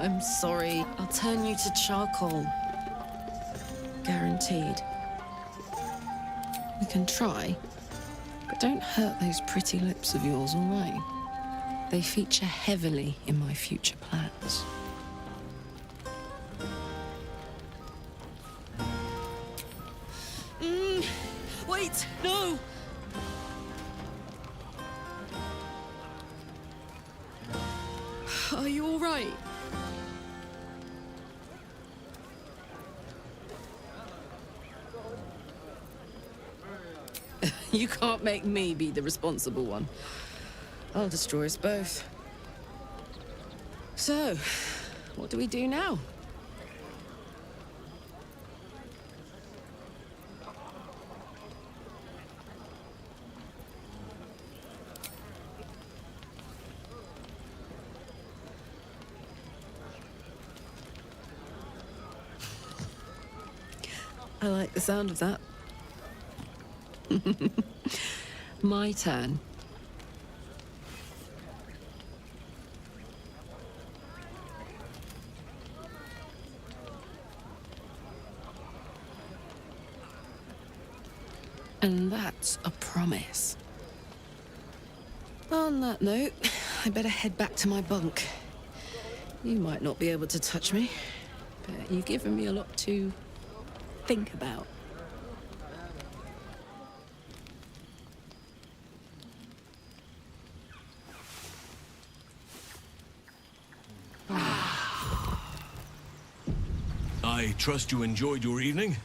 I'm sorry. I'll turn you to charcoal. Guaranteed. We can try, but don't hurt those pretty lips of yours, all right? They feature heavily in my future plans. Wait, no! Are you all right? You can't make me be the responsible one. I'll destroy us both. So, what do we do now? I like the sound of that. My turn. And that's a promise. On that note, I better head back to my bunk. You might not be able to touch me, but you've given me a lot to think about. I trust you enjoyed your evening.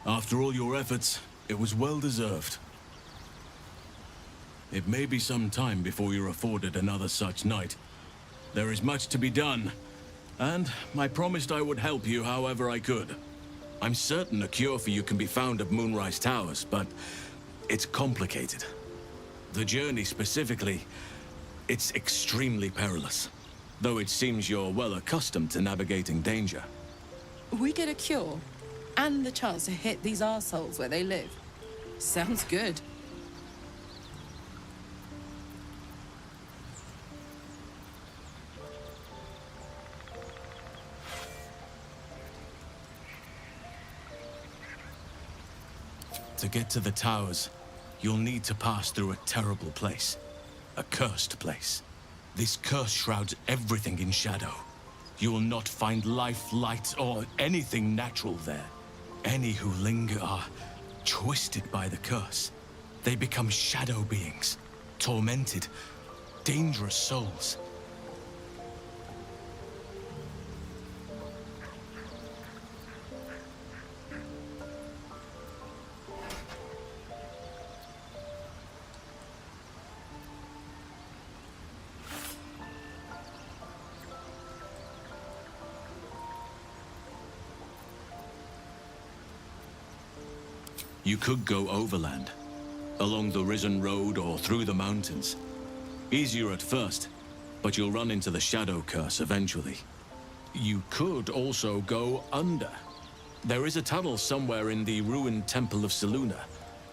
After all your efforts, it was well deserved. It may be some time before you're afforded another such night. There is much to be done, and I promised I would help you however I could. I'm certain a cure for you can be found at Moonrise Towers, but it's complicated. The journey specifically, it's extremely perilous, though it seems you're well accustomed to navigating danger. We get a cure, and the chance to hit these arseholes where they live. Sounds good. To get to the towers, you'll need to pass through a terrible place. A cursed place. This curse shrouds everything in shadow. You will not find life, light, or anything natural there. Any who linger are twisted by the curse. They become shadow beings, tormented, dangerous souls. You could go overland, along the Risen Road or through the mountains. Easier at first, but you'll run into the Shadow Curse eventually. You could also go under. There is a tunnel somewhere in the ruined Temple of Selûne.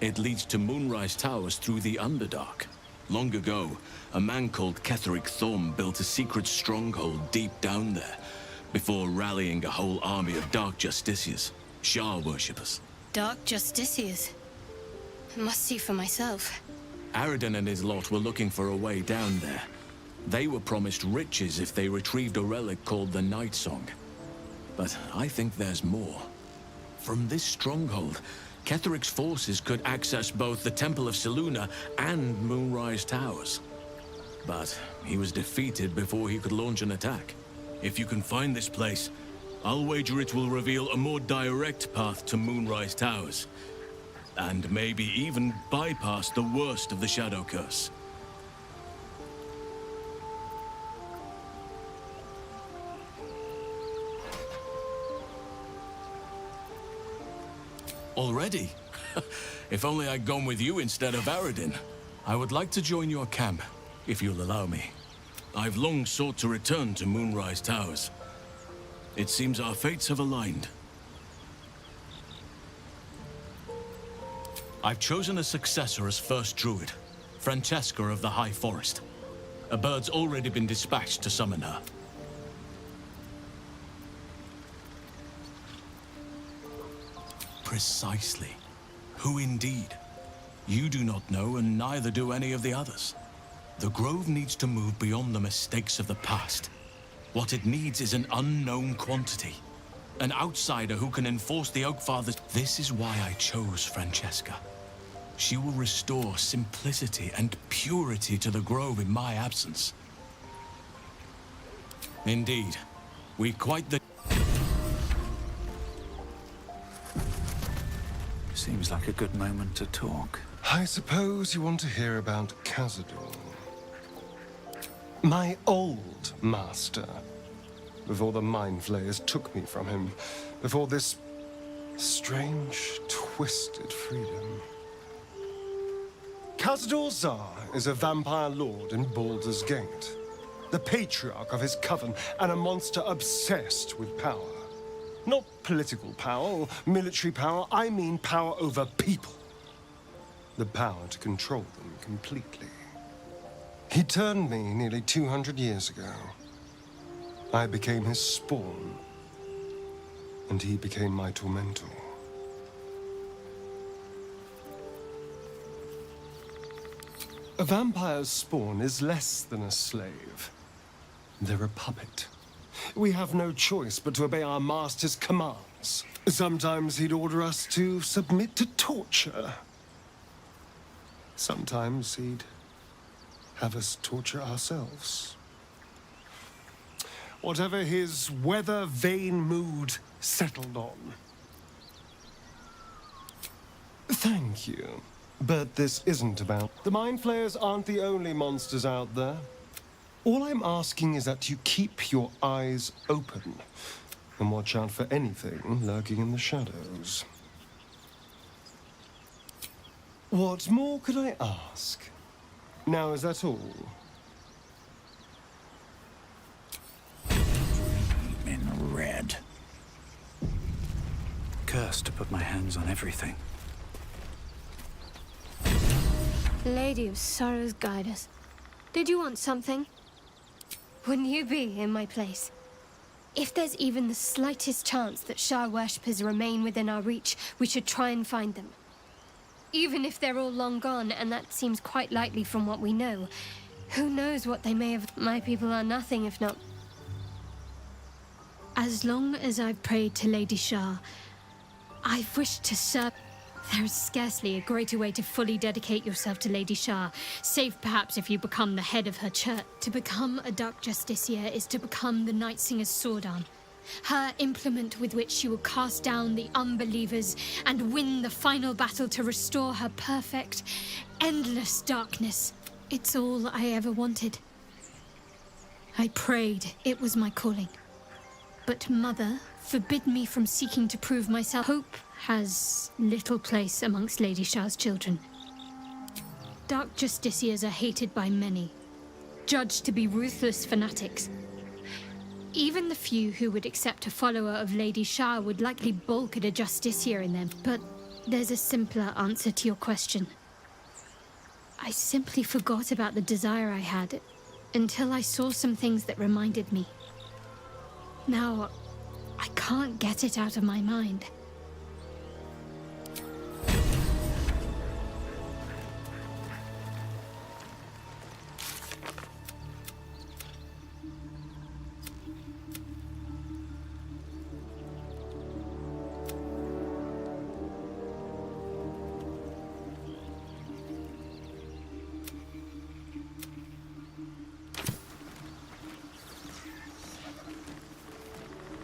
It leads to Moonrise Towers through the Underdark. Long ago, a man called Ketheric Thorm built a secret stronghold deep down there, before rallying a whole army of Dark Justiciars, Shah worshippers. Dark Justiciars. Must see for myself. Aradin and his lot were looking for a way down there. They were promised riches if they retrieved a relic called the Night Song. But I think there's more. From this stronghold, Ketheric's forces could access both the Temple of Selûne and Moonrise Towers. But he was defeated before he could launch an attack. If you can find this place, I'll wager it will reveal a more direct path to Moonrise Towers. And maybe even bypass the worst of the Shadow Curse. Already? If only I'd gone with you instead of Aradin. I would like to join your camp, if you'll allow me. I've long sought to return to Moonrise Towers. It seems our fates have aligned. I've chosen a successor as first druid, Francesca of the High Forest. A bird's already been dispatched to summon her. Precisely. Who indeed? You do not know, and neither do any of the others. The Grove needs to move beyond the mistakes of the past. What it needs is an unknown quantity. An outsider who can enforce the Oakfather's... This is why I chose Francesca. She will restore simplicity and purity to the Grove in my absence. Indeed. We quite the... Seems like a good moment to talk. I suppose you want to hear about Cazador. My old master. Before the Mind Flayers took me from him. Before this strange, twisted freedom. Cazador Szar is a vampire lord in Baldur's Gate. The patriarch of his coven, and a monster obsessed with power. Not political power or military power, I mean power over people. The power to control them completely. He turned me nearly 200 years ago. I became his spawn, and he became my tormentor. A vampire's spawn is less than a slave. They're a puppet. We have no choice but to obey our master's commands. Sometimes he'd order us to submit to torture. Sometimes he'd have us torture ourselves. Whatever his weather-vane mood settled on. Thank you. But this isn't about... The Mind Flayers aren't the only monsters out there. All I'm asking is that you keep your eyes open and watch out for anything lurking in the shadows. What more could I ask? Now, is that all? In red. Cursed to put my hands on everything. Lady of Sorrows, guide us. Did you want something? Wouldn't you be in my place? If there's even the slightest chance that Shar worshippers remain within our reach, we should try and find them. Even if they're all long gone, and that seems quite likely from what we know, who knows what they may have... My people are nothing if not... As long as I've prayed to Lady Shar, I've wished to serve... There is scarcely a greater way to fully dedicate yourself to Lady Shar, save perhaps if you become the head of her church. To become a Dark Justiciar is to become the Night Singer's sword arm, her implement with which she will cast down the unbelievers and win the final battle to restore her perfect, endless darkness. It's all I ever wanted. I prayed it was my calling. But Mother forbid me from seeking to prove myself. Hope has little place amongst Lady Shar's children. Dark Justiciars are hated by many, judged to be ruthless fanatics. Even the few who would accept a follower of Lady Shar would likely balk at a Justiciar in them. But there's a simpler answer to your question. I simply forgot about the desire I had until I saw some things that reminded me. Now, I can't get it out of my mind.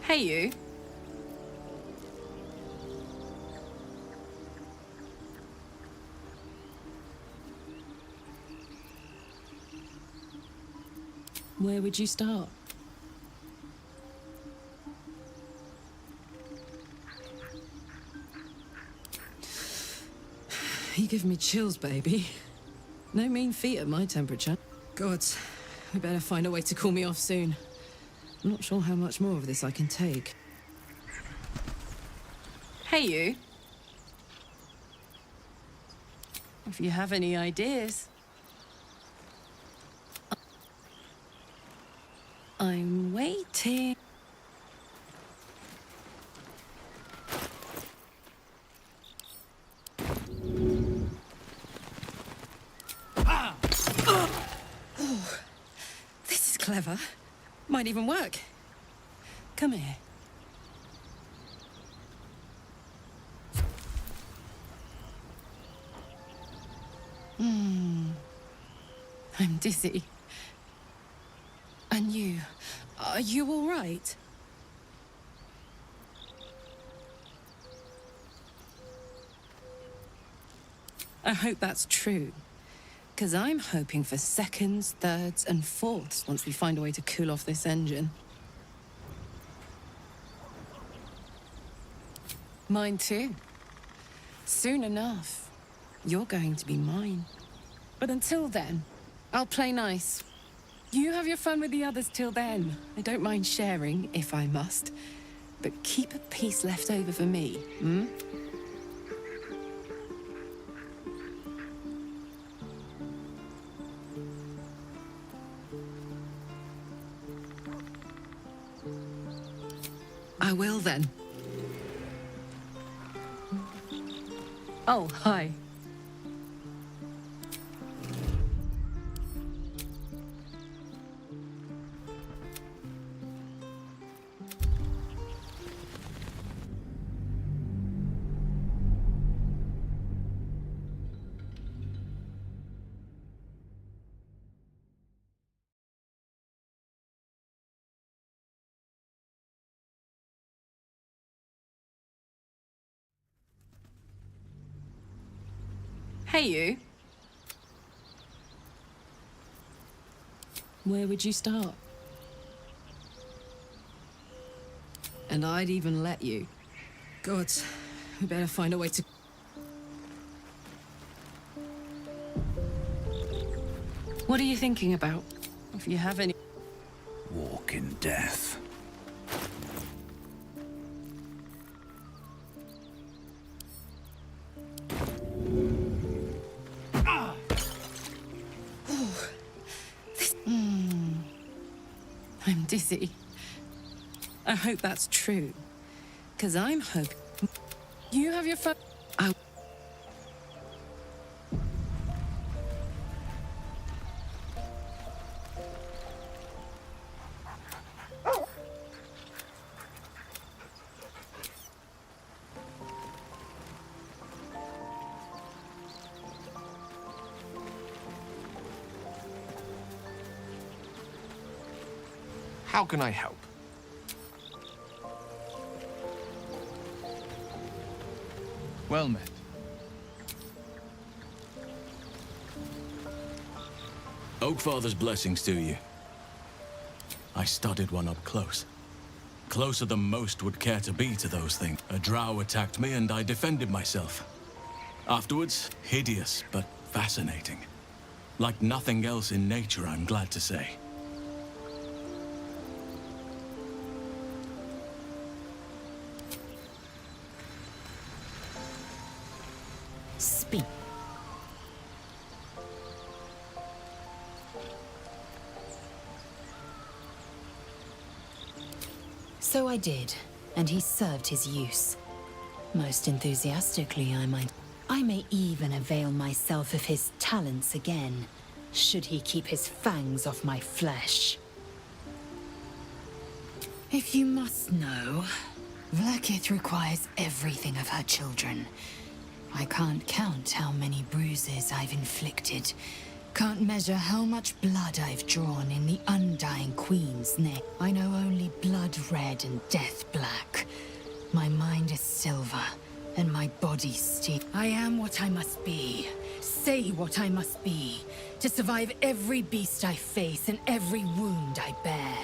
Hey, you. Where would you start? You give me chills, baby. No mean feat at my temperature. Gods, we better find a way to cool me off soon. I'm not sure how much more of this I can take. Hey, you. If you have any ideas. I'm waiting. clever. Might even work. Come here. I'm dizzy. And you? Are you all right? I hope that's true. Because I'm hoping for seconds, thirds, and fourths once we find a way to cool off this engine. Mine too. Soon enough, you're going to be mine. But until then, I'll play nice. You have your fun with the others till then. I don't mind sharing, if I must. But keep a piece left over for me, hmm? I will then. Oh, hi. Hey, you. Where would you start? And I'd even let you. God, we better find a way to... What are you thinking about? If you have any... Walk in death. I'm dizzy. I hope that's true. Because I'm hoping... You have your phone... How can I help? Well met. Oakfather's blessings to you. I studied one up close. Closer than most would care to be to those things. A drow attacked me and I defended myself. Afterwards, hideous, but fascinating. Like nothing else in nature, I'm glad to say. Speak. So I did, and he served his use. Most enthusiastically, I might. I may even avail myself of his talents again, should he keep his fangs off my flesh. If you must know, Vlaakith requires everything of her children. I can't count how many bruises I've inflicted. Can't measure how much blood I've drawn in the undying Queen's name. I know only blood red and death black. My mind is silver, and my body steel. I am what I must be. Say what I must be. To survive every beast I face and every wound I bear.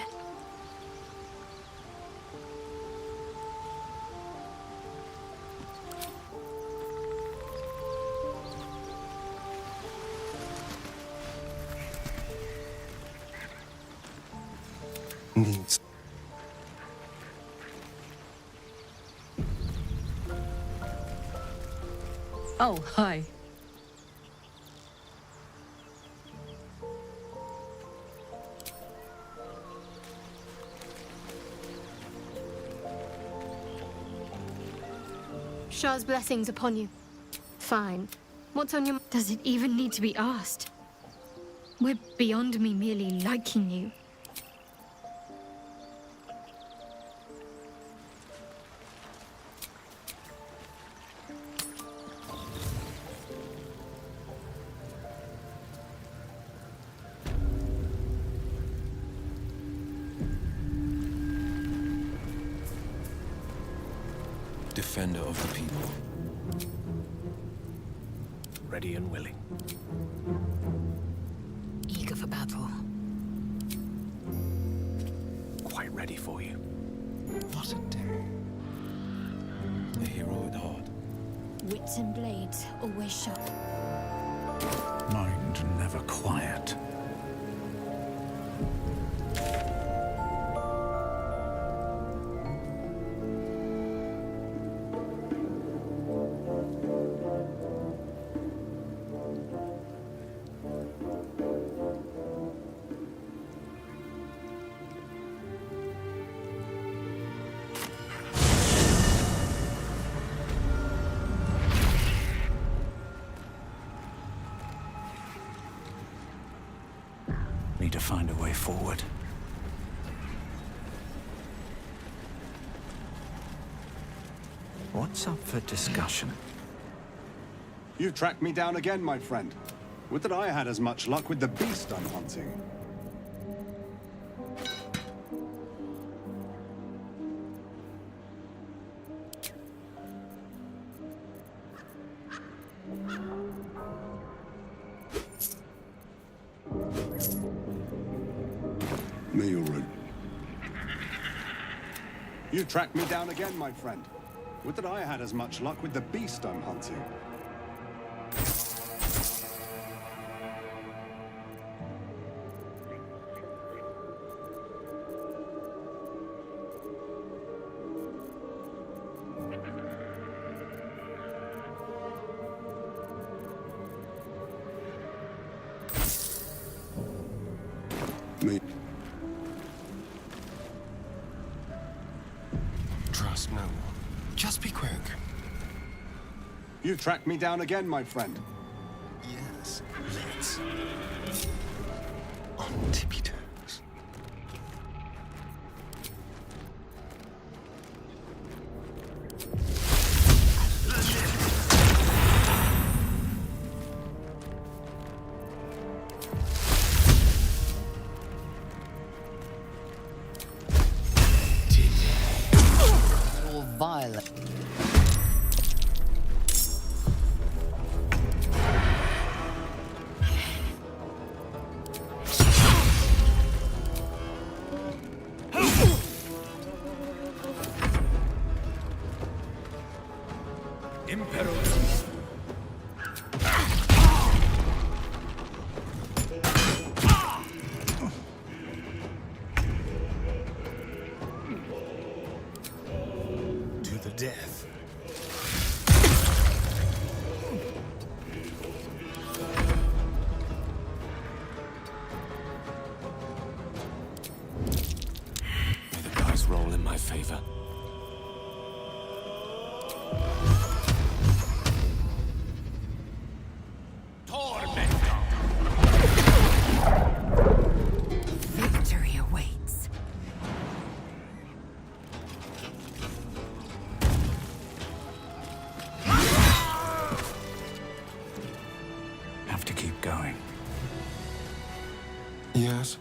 Needs. Oh, hi. Shah's blessings upon you. Fine. What's on your... Does it even need to be asked? We're beyond me merely liking you. defender of the people. Ready and willing. Eager for battle. Quite ready for you. What a day. A hero at heart. Wits and blades, always sharp. Mind never quiet. Need to find a way forward. What's up for discussion? You've tracked me down again, my friend. Would that I had as much luck with the beast I'm hunting. Me all right. You tracked me down again, my friend. Would that I had as much luck with the beast I'm hunting. Me. Trust no one. Just be quick. You tracked me down again, my friend. Yes, let's. On tippy toes. All violent. To the death. May the dice roll in my favor. Victory awaits. Have to keep going. Yes.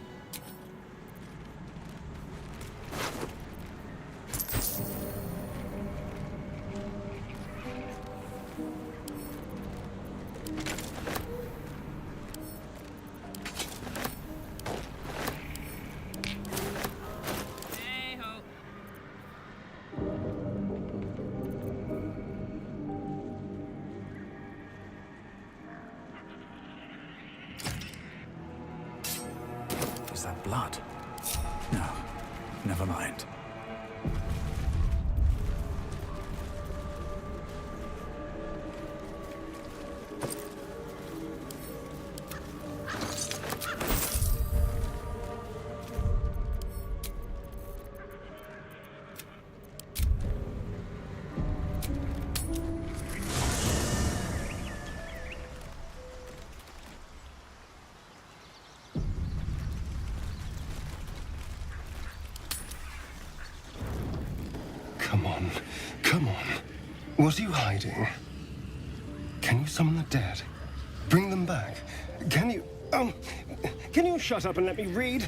Is that blood? No, never mind. Come on. Come on. What are you hiding? Can you summon the dead? Bring them back? Can you... Can you shut up and let me read?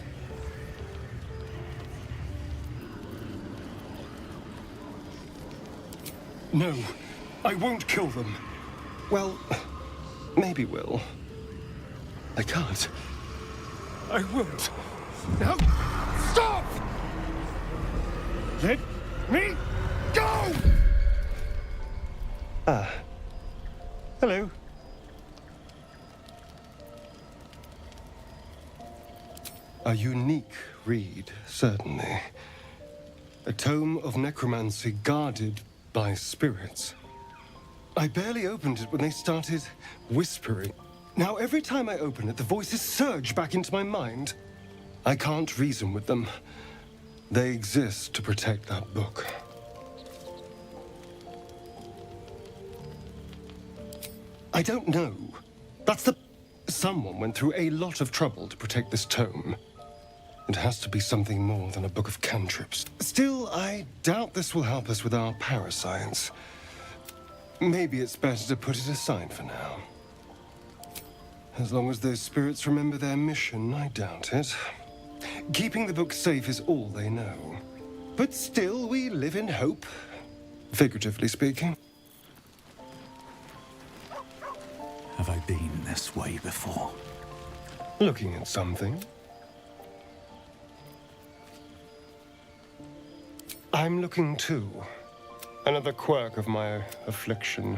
No, I won't kill them. Well, maybe will. I can't. I won't. No! Stop! Let me go! Ah. Hello. A unique read, certainly. A tome of necromancy guarded by spirits. I barely opened it when they started whispering. Now, every time I open it, the voices surge back into my mind. I can't reason with them. They exist to protect that book. I don't know. That's the... Someone went through a lot of trouble to protect this tome. It has to be something more than a book of cantrips. Still, I doubt this will help us with our parascience. Maybe it's better to put it aside for now. As long as those spirits remember their mission, I doubt it. Keeping the book safe is all they know. But still, we live in hope, figuratively speaking. Have I been this way before? Looking at something. I'm looking too. Another quirk of my affliction.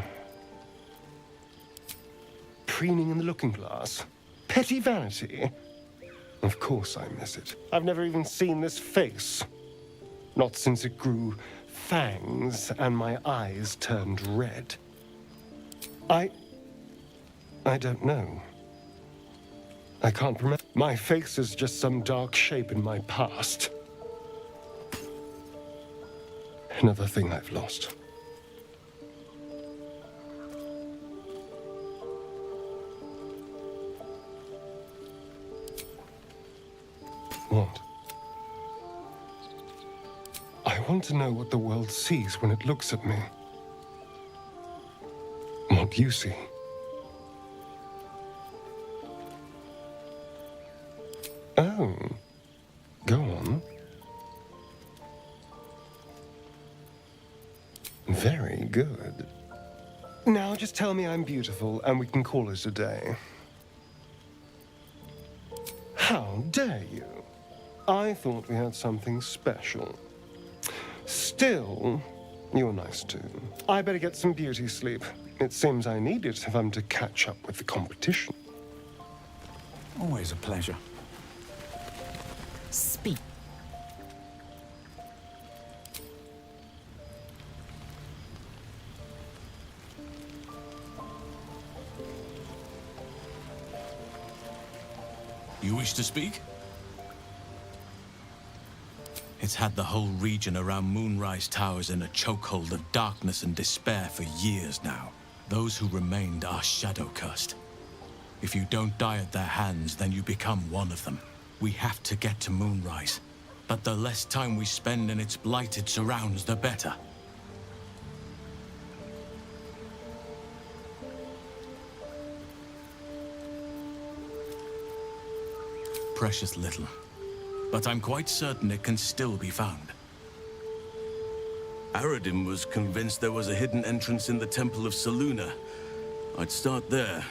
Preening in the looking glass. Petty vanity. Of course I miss it. I've never even seen this face. Not since it grew fangs and my eyes turned red. I don't know. I can't remember. My face is just some dark shape in my past. Another thing I've lost. What? I want to know what the world sees when it looks at me. What you see. Oh. Go on. Very good. Now just tell me I'm beautiful and we can call it a day. How dare you? I thought we had something special. Still, you're nice too. I better get some beauty sleep. It seems I need it if I'm to catch up with the competition. Always a pleasure. Speak. You wish to speak? It's had the whole region around Moonrise Towers in a chokehold of darkness and despair for years now. Those who remained are shadow-cursed. If you don't die at their hands, then you become one of them. We have to get to Moonrise, but the less time we spend in its blighted surrounds, the better. Precious little. But I'm quite certain it can still be found. Aradin was convinced there was a hidden entrance in the Temple of Selûne. I'd start there.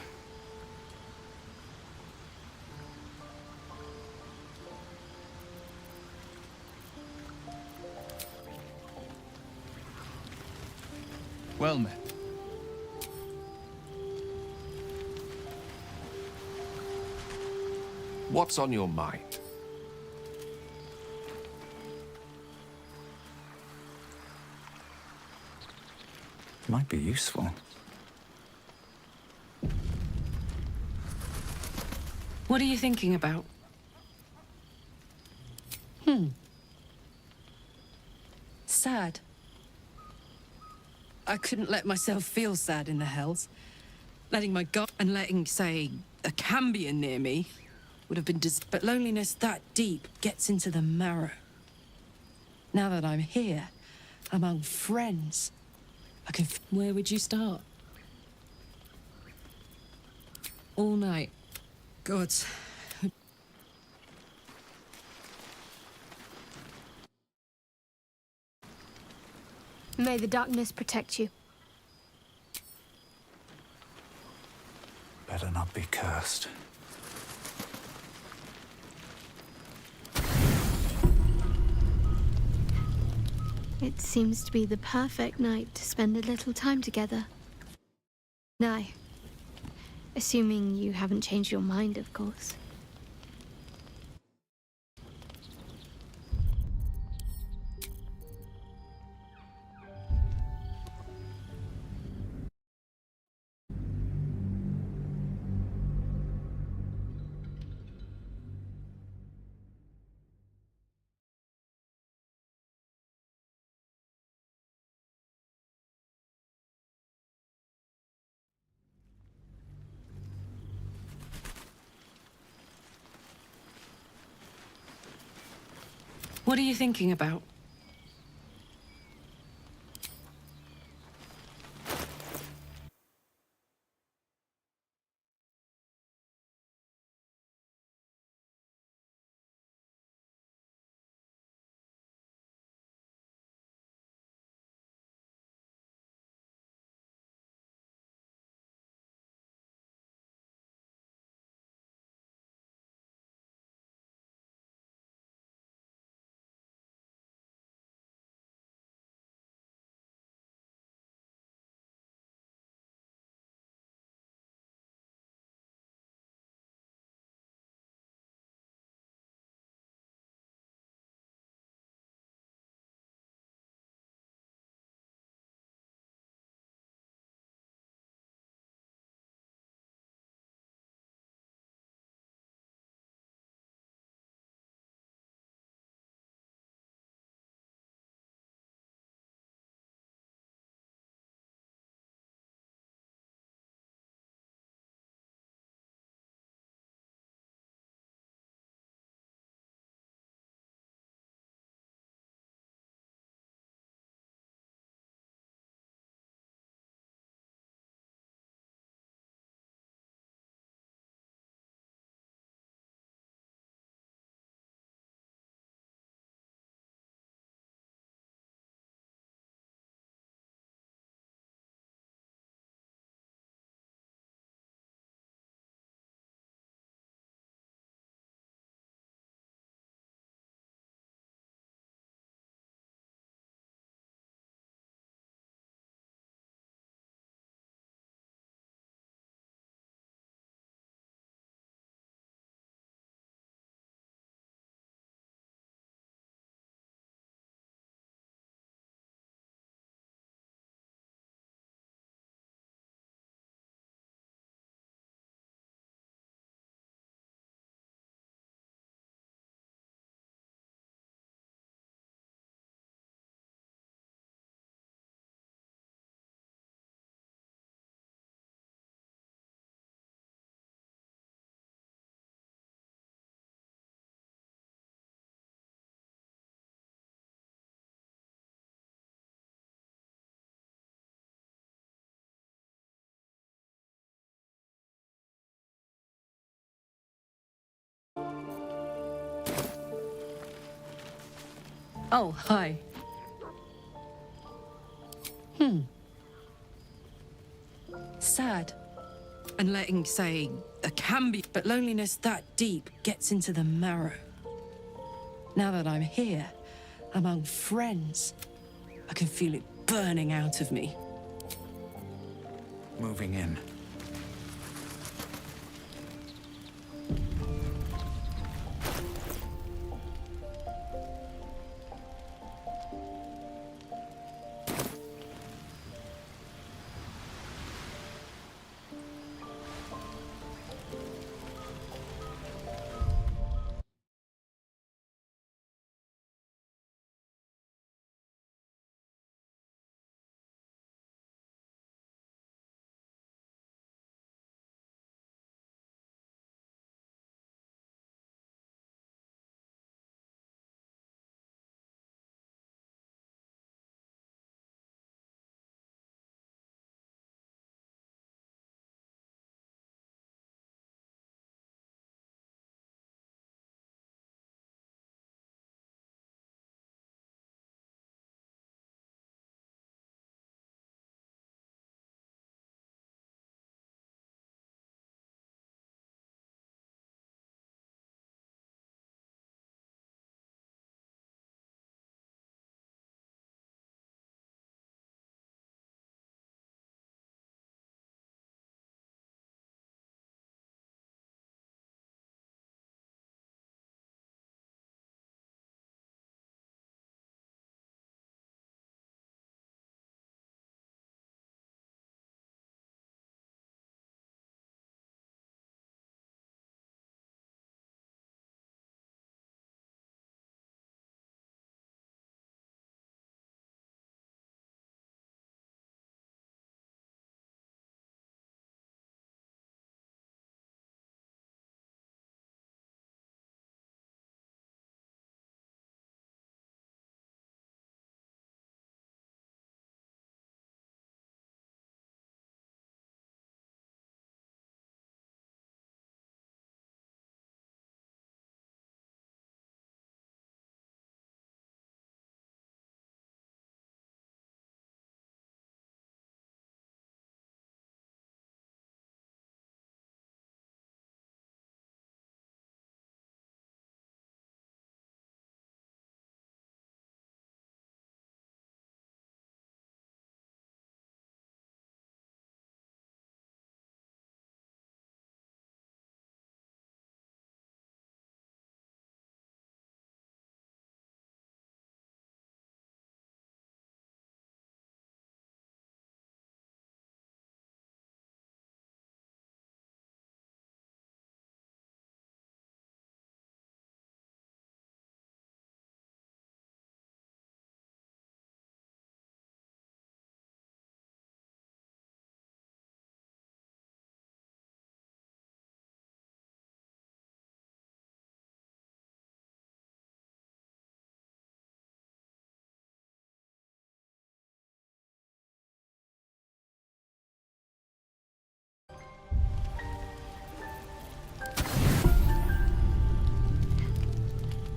Well met. What's on your mind? Might be useful. What are you thinking about? Sad. I couldn't let myself feel sad in the Hells. Letting my God and letting, say, a Cambion near me would have been but loneliness that deep gets into the marrow. Now that I'm here, among friends, I can... Where would you start? All night. Gods. May the darkness protect you. better not be cursed. It seems to be the perfect night to spend a little time together. Now, assuming you haven't changed your mind, of course. What are you thinking about? Oh, hi. Sad. And letting, say, a can be, but loneliness that deep gets into the marrow. Now that I'm here, among friends, I can feel it burning out of me. Moving in.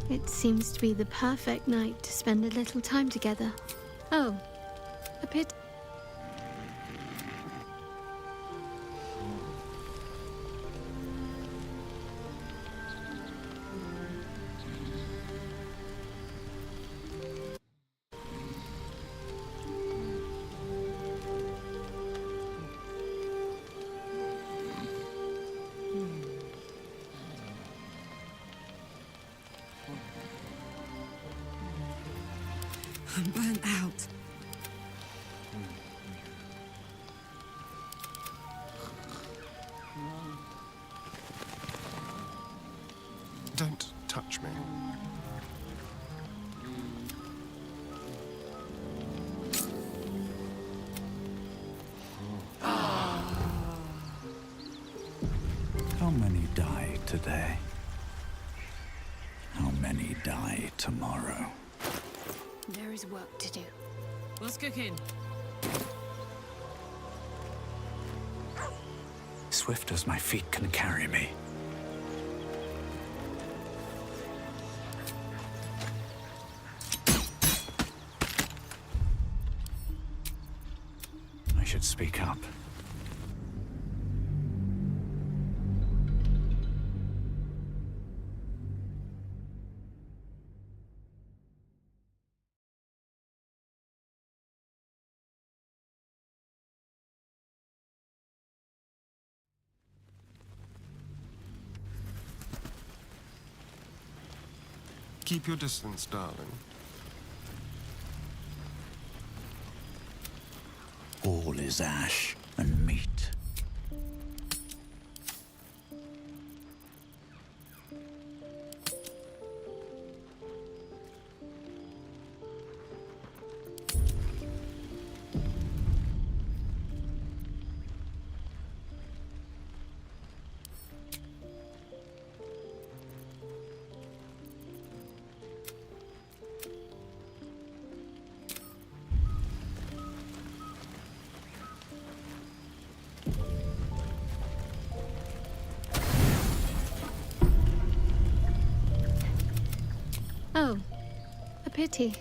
It seems to be the perfect night to spend a little time together. Oh, a pit. I'm burnt out. Don't touch me. How many die today? How many die tomorrow? There is work to do. What's cooking? Swift as my feet can carry me. I should speak up. Keep your distance, darling. All is ash and meat. Oh, a pity.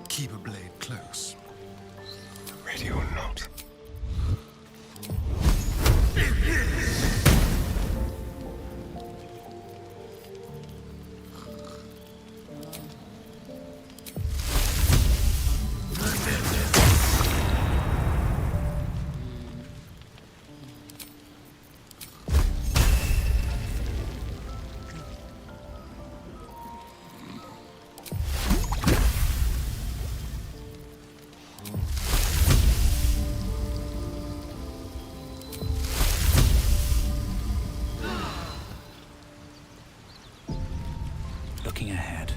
Keep a blade close. Ready or not. Looking ahead.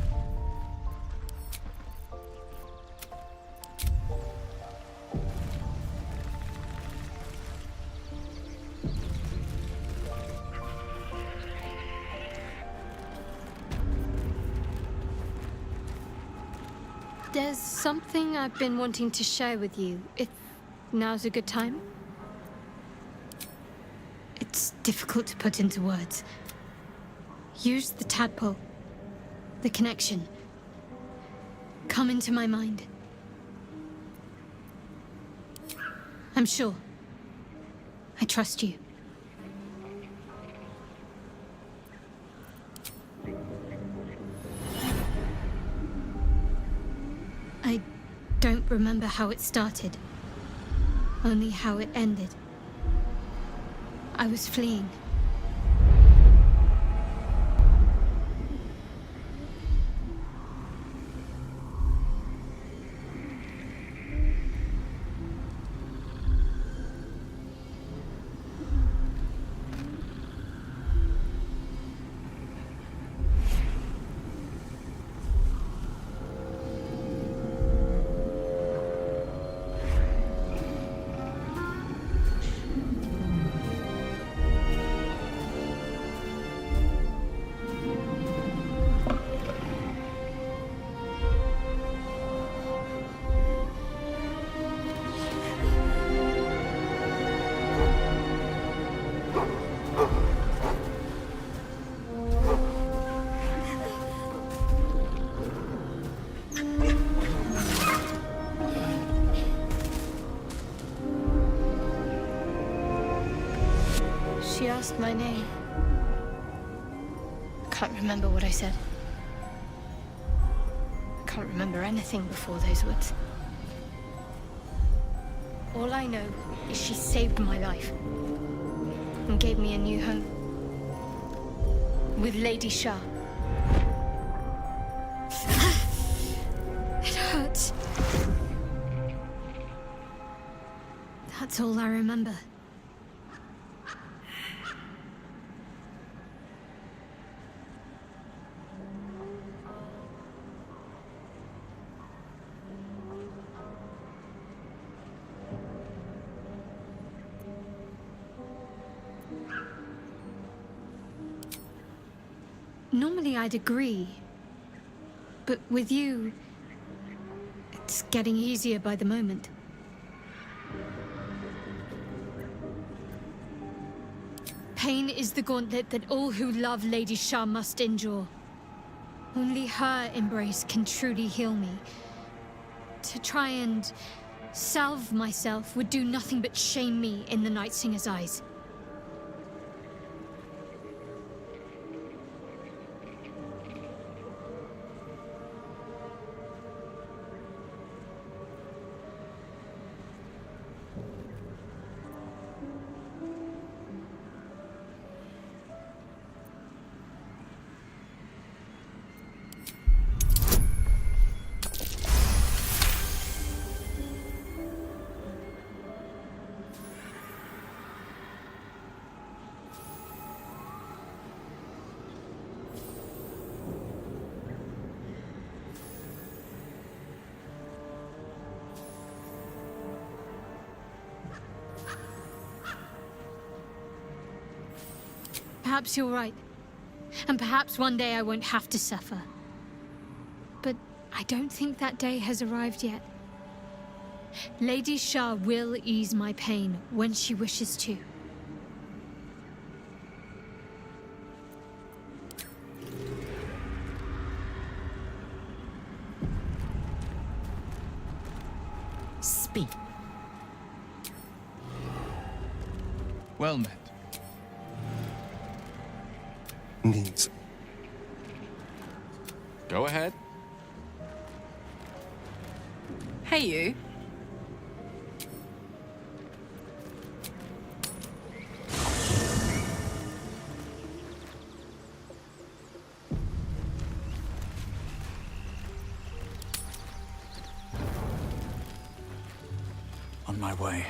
There's something I've been wanting to share with you, if now's a good time. It's difficult to put into words. Use the tadpole. The connection. Come into my mind. I'm sure. I trust you. I don't remember how it started. Only how it ended. I was fleeing. She asked my name. I can't remember what I said. I can't remember anything before those words. All I know is she saved my life and gave me a new home with Lady Shah. It hurts. That's all I remember. Normally I'd agree, but with you, it's getting easier by the moment. Pain is the gauntlet that all who love Lady Shah must endure. Only her embrace can truly heal me. To try and salve myself would do nothing but shame me in the Night Singer's eyes. Perhaps you're right. And perhaps one day I won't have to suffer. But I don't think that day has arrived yet. Lady Shah will ease my pain when she wishes to. Speak. Well met. Needs. Go ahead. Hey, you. On my way.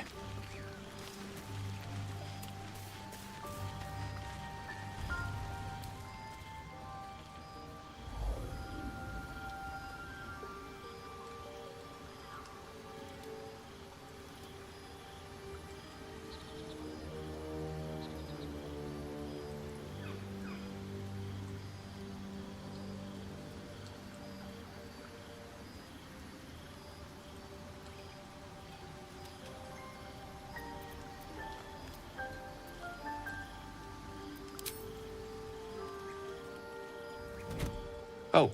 Oh.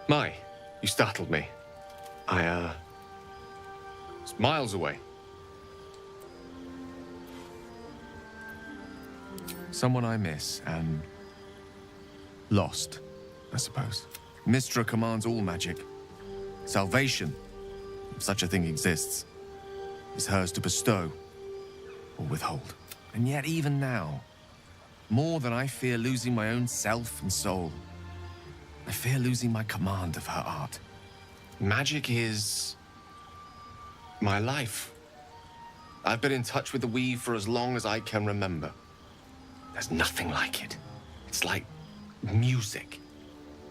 My, you startled me. I, was miles away. Someone I miss, and lost, I suppose. Mystra commands all magic. Salvation, if such a thing exists, is hers to bestow or withhold. And yet even now, more than I fear losing my own self and soul, I fear losing my command of her art. Magic is my life. I've been in touch with the Weave for as long as I can remember. There's nothing like it. It's like music,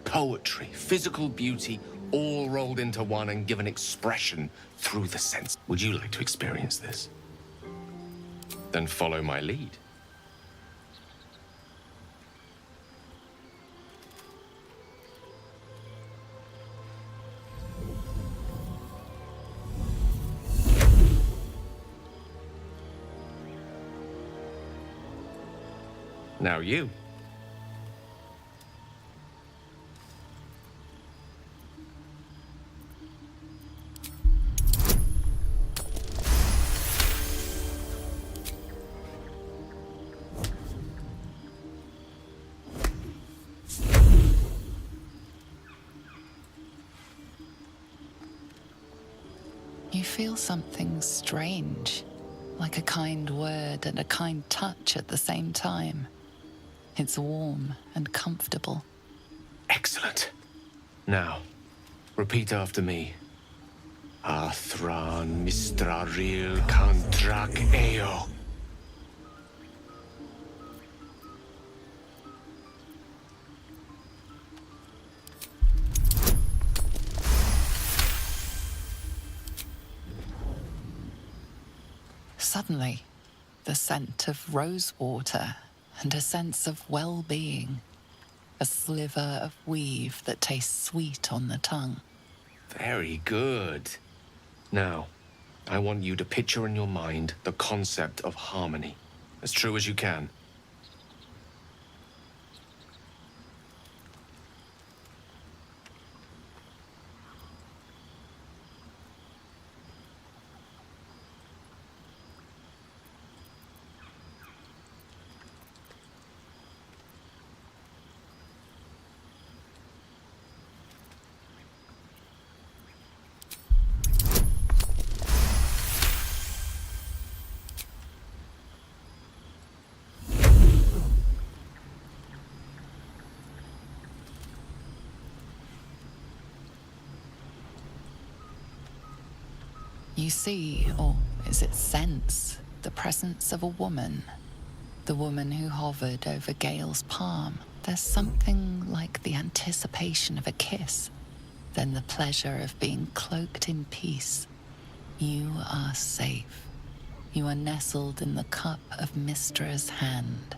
poetry, physical beauty, all rolled into one and given expression through the sense. Would you like to experience this? Then follow my lead. Now you. feel something strange, like a kind word and a kind touch at the same time. It's warm and comfortable. Excellent. Now, repeat after me. Athran Mistraril Kantrak Eo. Suddenly, the scent of rosewater and a sense of well-being. A sliver of weave that tastes sweet on the tongue. Very good. Now, I want you to picture in your mind the concept of harmony, as true as you can. You see, or is it sense, the presence of a woman. The woman who hovered over Gale's palm. There's something like the anticipation of a kiss, then the pleasure of being cloaked in peace. You are safe. You are nestled in the cup of Mystra's hand.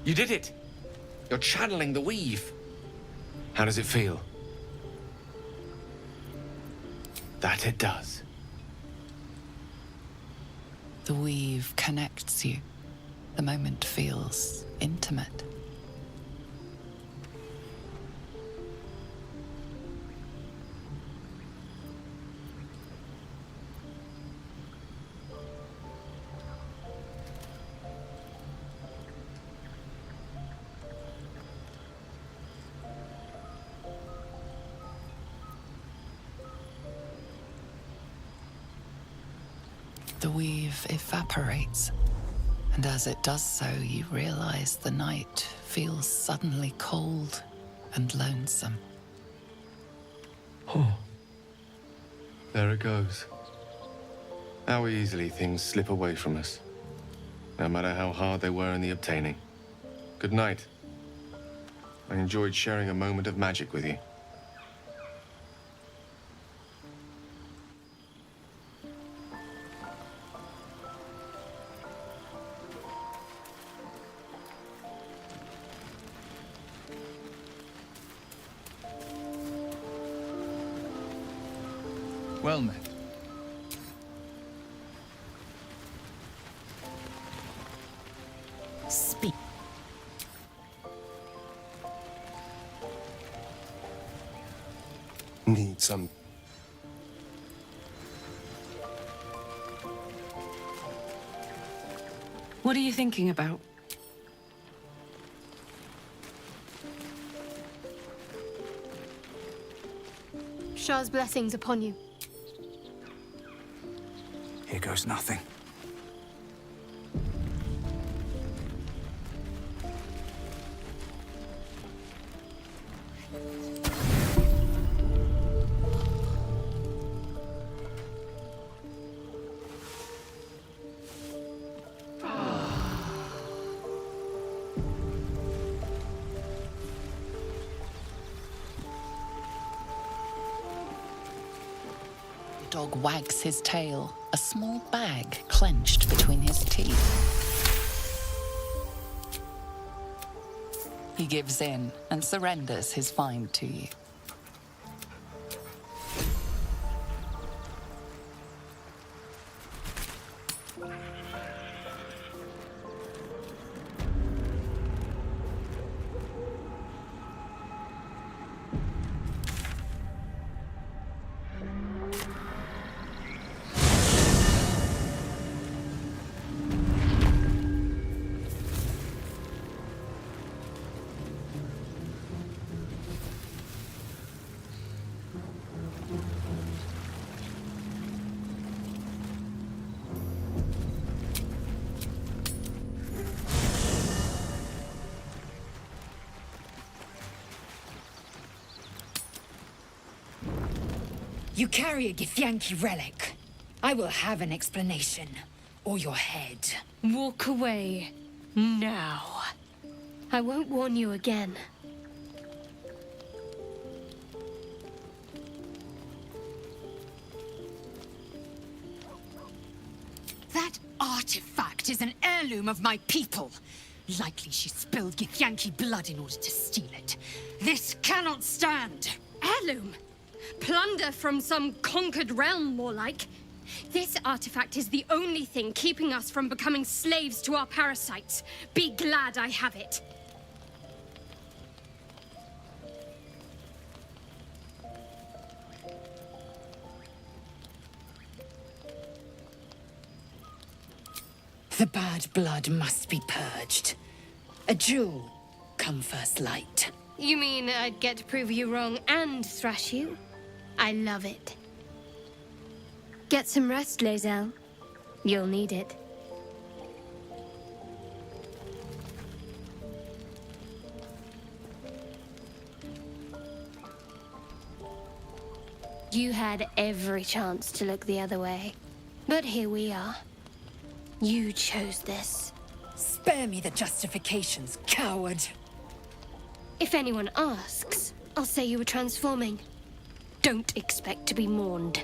You did it! You're channeling the weave. How does it feel? That it does. The weave connects you. The moment feels intimate. The weave evaporates, and as it does so, you realize the night feels suddenly cold and lonesome. Oh. There it goes. How easily things slip away from us, no matter how hard they were in the obtaining. Good night. I enjoyed sharing a moment of magic with you. Well met. Speak. Need some. What are you thinking about? Shah's blessings upon you. Here goes nothing. The dog wags his tail, a small bag clenched between his teeth. He gives in and surrenders his find to you. You carry a Githyanki relic. I will have an explanation. Or your head. Walk away. Now. I won't warn you again. That artifact is an heirloom of my people. Likely she spilled Githyanki blood in order to steal it. This cannot stand. Heirloom? Plunder from some conquered realm, more like. This artifact is the only thing keeping us from becoming slaves to our parasites. Be glad I have it. The bad blood must be purged. A jewel come first light. You mean I'd get to prove you wrong and thrash you? I love it. Get some rest, Lae'zel. You'll need it. You had every chance to look the other way. But here we are. You chose this. Spare me the justifications, coward. If anyone asks, I'll say you were transforming. Don't expect to be mourned.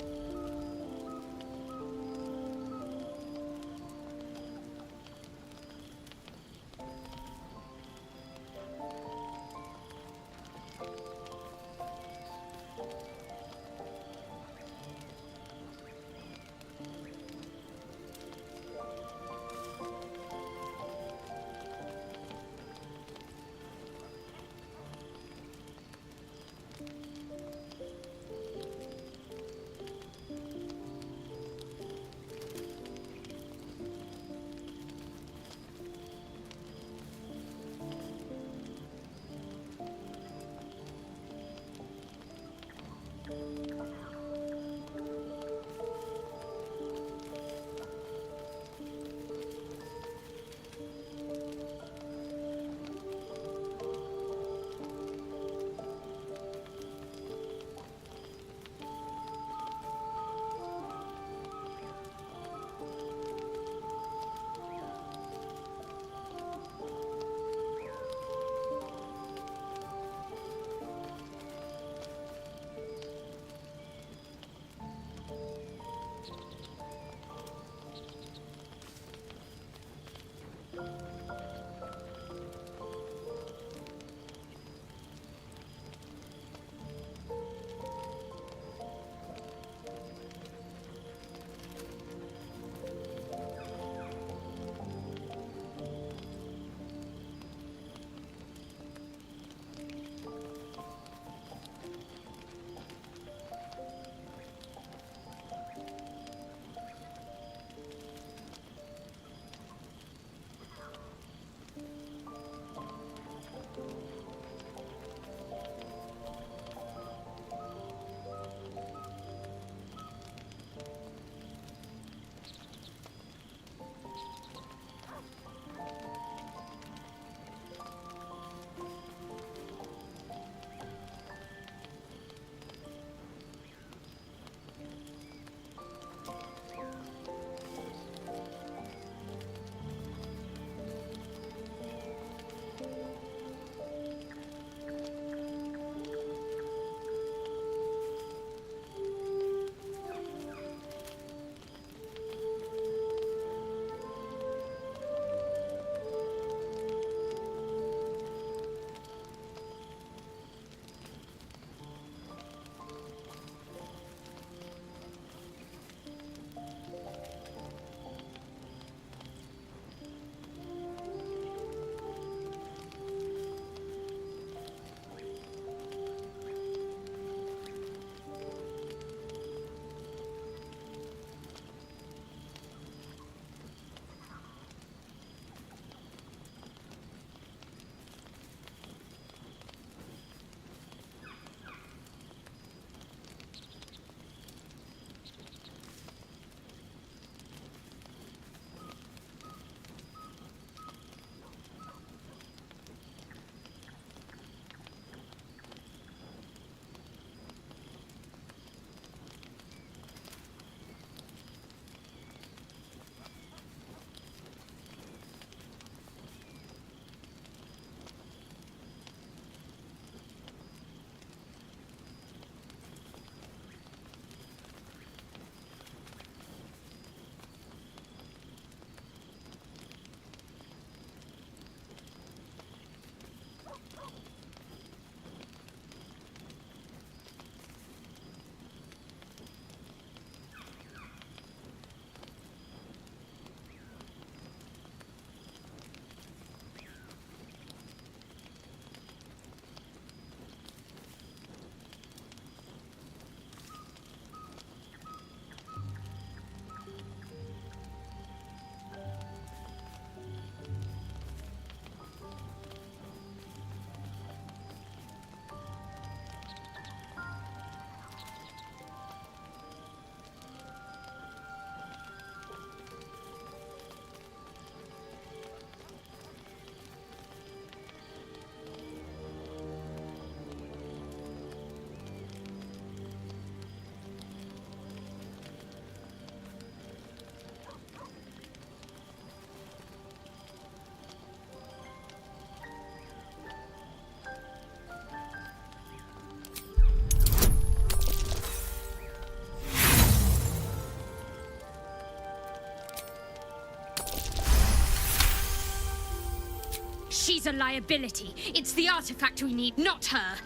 She's a liability. It's the artifact we need, not her.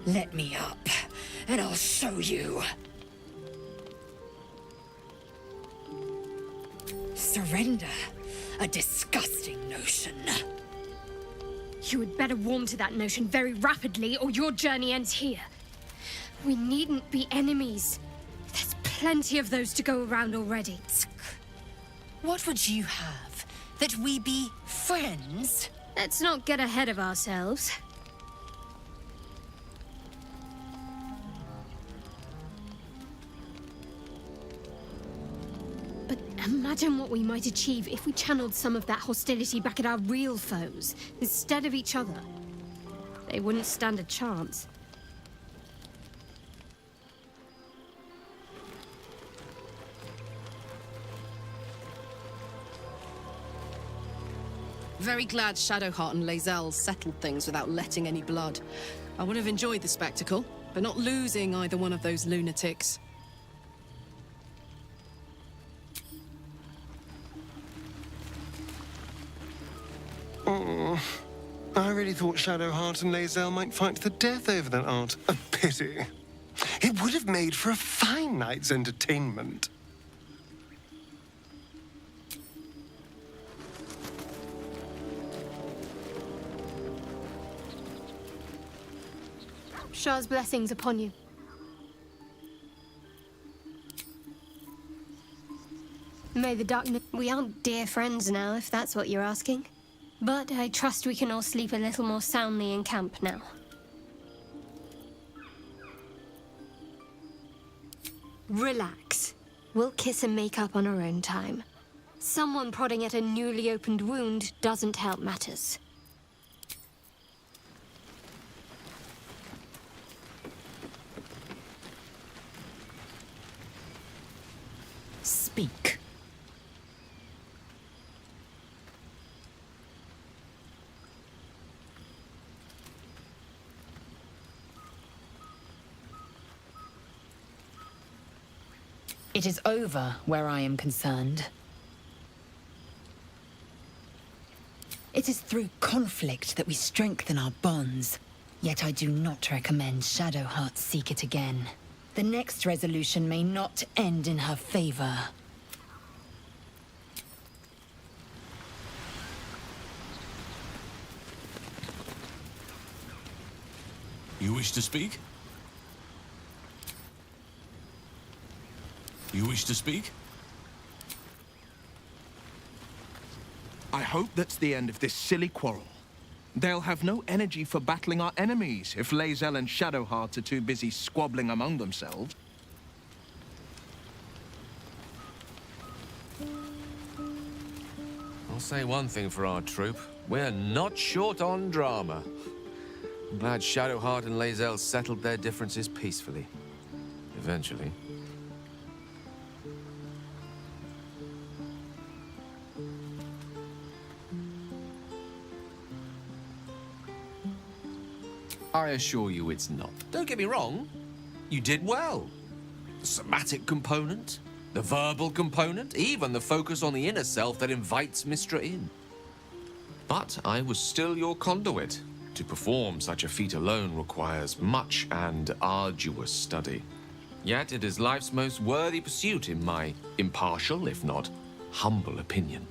Let me up, and I'll show you. Surrender. A disgusting notion. You had better warm to that notion very rapidly, or your journey ends here. We needn't be enemies. There's plenty of those to go around already. What would you have? That we be friends? Let's not get ahead of ourselves. But imagine what we might achieve if we channeled some of that hostility back at our real foes, instead of each other. They wouldn't stand a chance. Very glad Shadowheart and Lae'zel settled things without letting any blood. I would have enjoyed the spectacle, but not losing either one of those lunatics. Oh, I really thought Shadowheart and Lae'zel might fight to the death over that art. A pity. It would have made for a fine night's entertainment. Shah's blessings upon you. May the darkness... We aren't dear friends now, if that's what you're asking. But I trust we can all sleep a little more soundly in camp now. Relax. We'll kiss and make up on our own time. Someone prodding at a newly opened wound doesn't help matters. Speak. It is over where I am concerned. It is through conflict that we strengthen our bonds. Yet I do not recommend Shadowheart seek it again. The next resolution may not end in her favor. You wish to speak? You wish to speak? I hope that's the end of this silly quarrel. They'll have no energy for battling our enemies if Lae'zel and Shadowheart are too busy squabbling among themselves. I'll say one thing for our troop. We're not short on drama. I'm glad Shadowheart and Lae'zel settled their differences peacefully. Eventually. I assure you it's not. Don't get me wrong. You did well. The somatic component, the verbal component, even the focus on the inner self that invites Mystra in. But I was still your conduit. To perform such a feat alone requires much and arduous study. Yet it is life's most worthy pursuit in my impartial, if not humble opinion.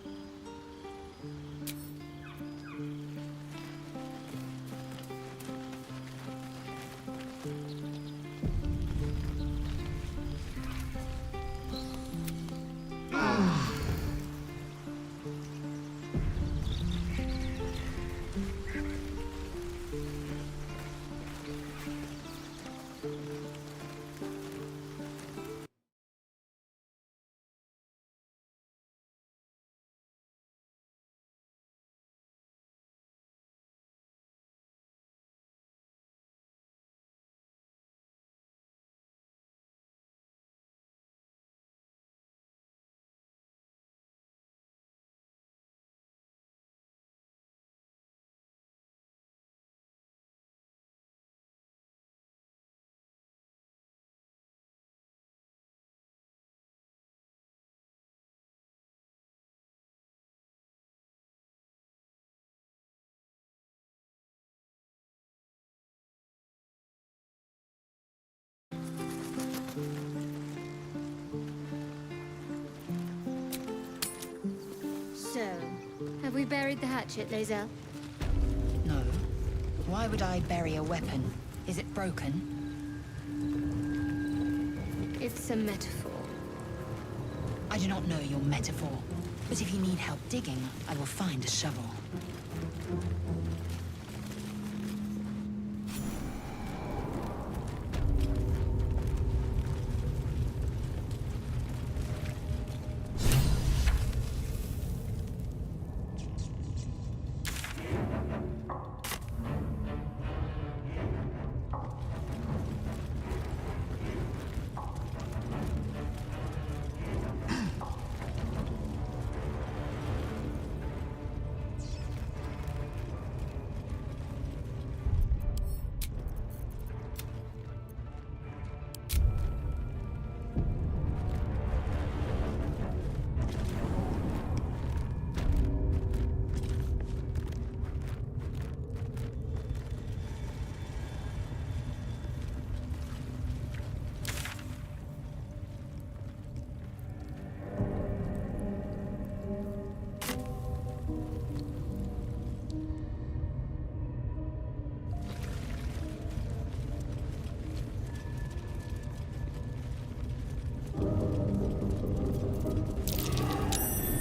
Have we buried the hatchet, Lae'zel? No. Why would I bury a weapon? Is it broken? It's a metaphor. I do not know your metaphor, but if you need help digging, I will find a shovel.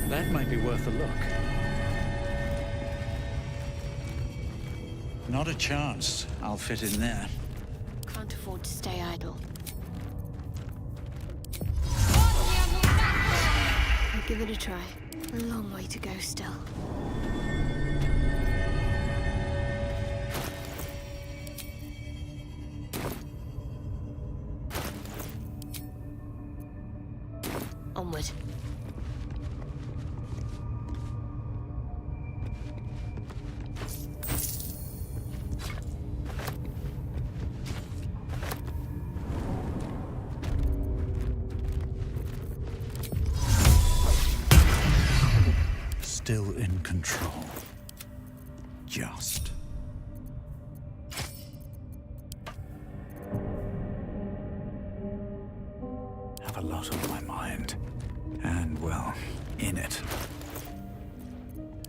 That might be worth a look. Not a chance I'll fit in there. Can't afford to stay idle. I'll give it a try. A long way to go still. Onward. Still in control. Just. Have a lot on my mind. And, well, in it.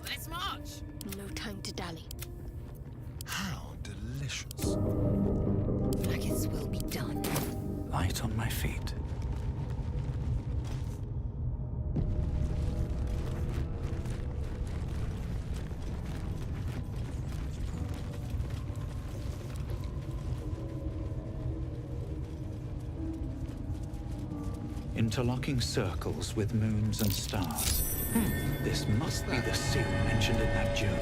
Let's march! No time to dally. How delicious. Blackith's will be done. Light on my feet. Interlocking circles with moons and stars. This must be the seal mentioned in that journal.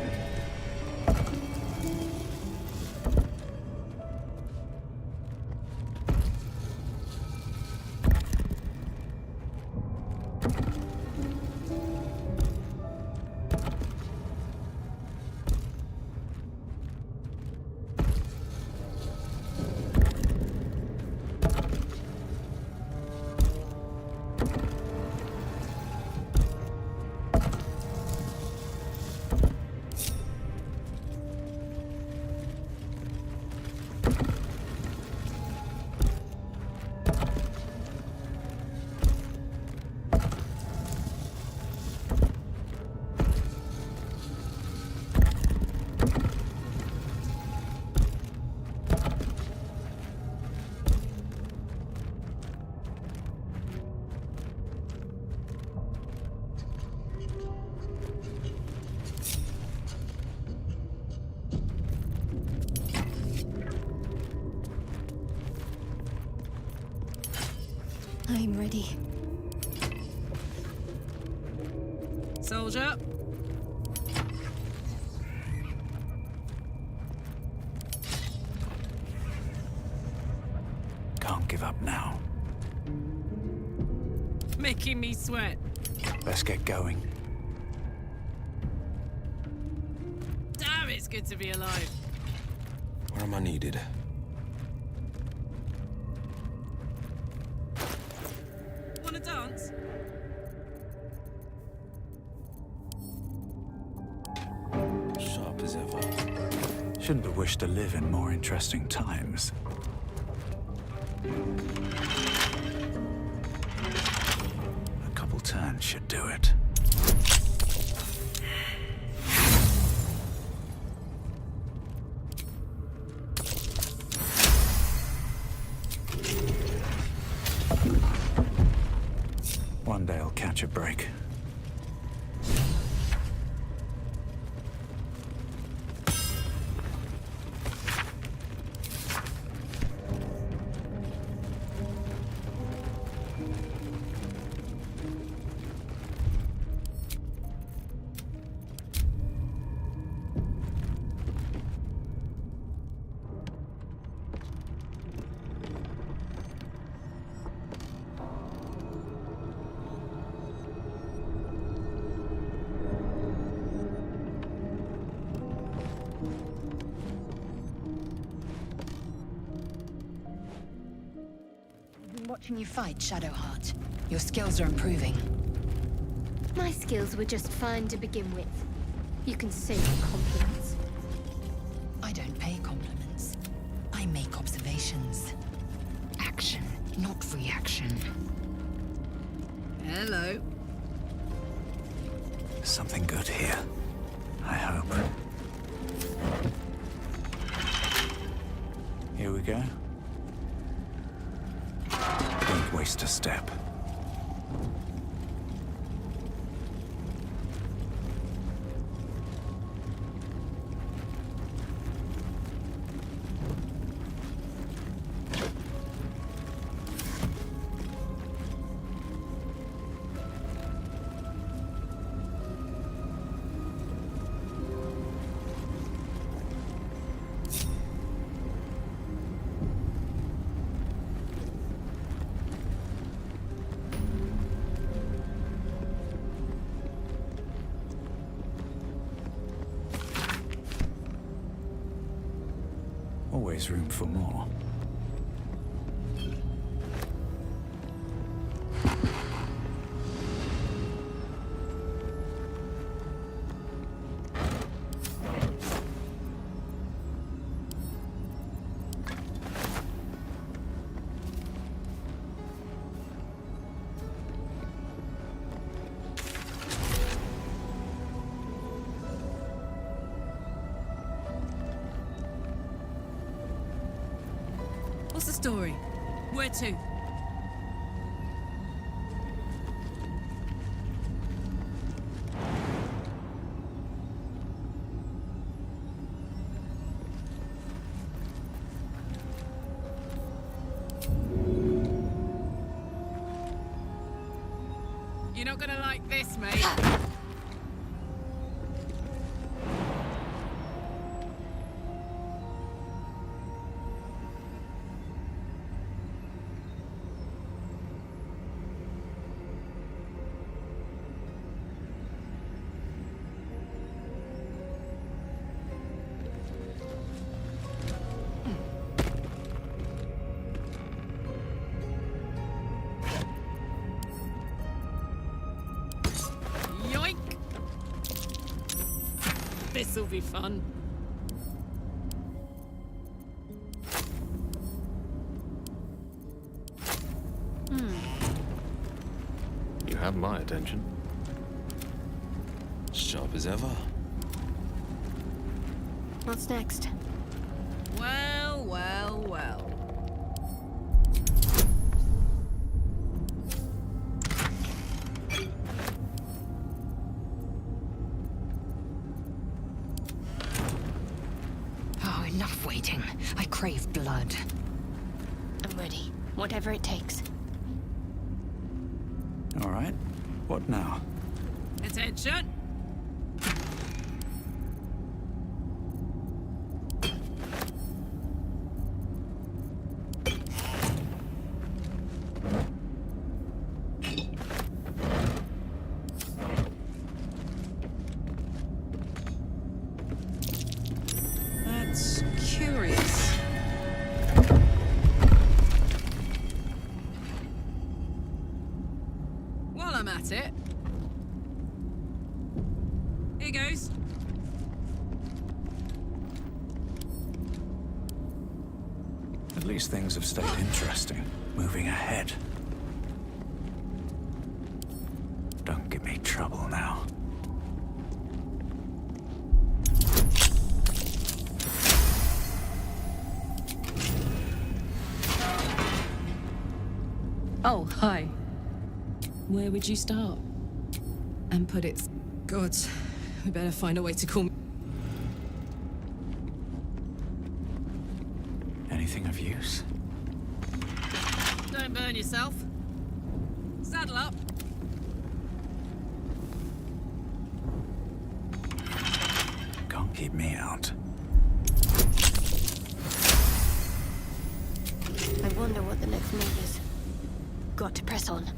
I'm ready. Soldier. Can't give up now. Making me sweat. Let's get going. Damn, it's good to be alive. Where am I needed? Wanna dance? Sharp as ever. Shouldn't have wished to live in more interesting times. A couple turns should do it. One day I'll catch a break. Watching you fight, Shadowheart. Your skills are improving. My skills were just fine to begin with. You can save compliments. I don't pay compliments. I make observations. Action, not reaction. Hello. Something good here. I hope. Here we go. Don't waste a step. Always room for more. What's the story? Where to? You're not gonna like this, mate. Yoink! This'll be fun. You have my attention. Sharp as ever. What's next? Well, well, well. Oh, enough waiting. I crave blood. I'm ready. Whatever it takes. All right. What now? Attention! That's curious. While I'm at it, here goes. At least things have stayed interesting. Moving ahead. Don't give me trouble now. Oh, hi. Where would you start? And put it... Gods, we better find a way to call... Anything of use? Don't burn yourself. Saddle up. Can't keep me out. I wonder what the next move is. Got to press on.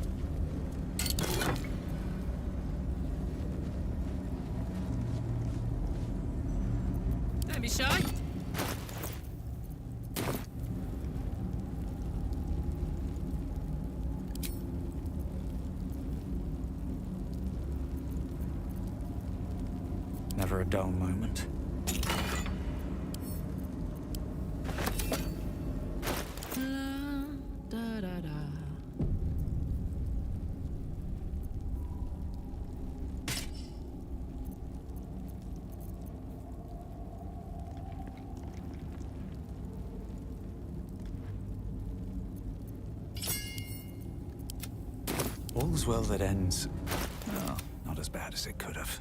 Don't be shy. Never a dull moment. Da, da, da. All's well that ends... well, not as bad as it could have.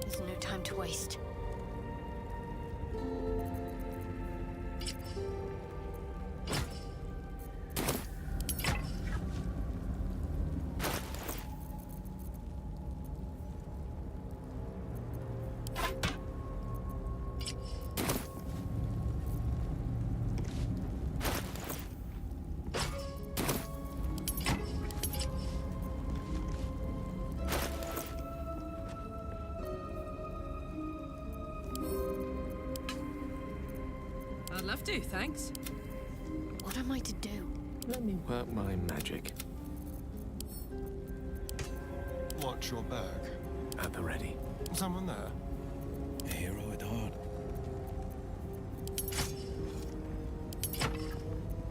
There's no time to waste. I'd love to, thanks. What am I to do? Let me work my magic. Watch your back. At the ready. Someone there? A hero at heart.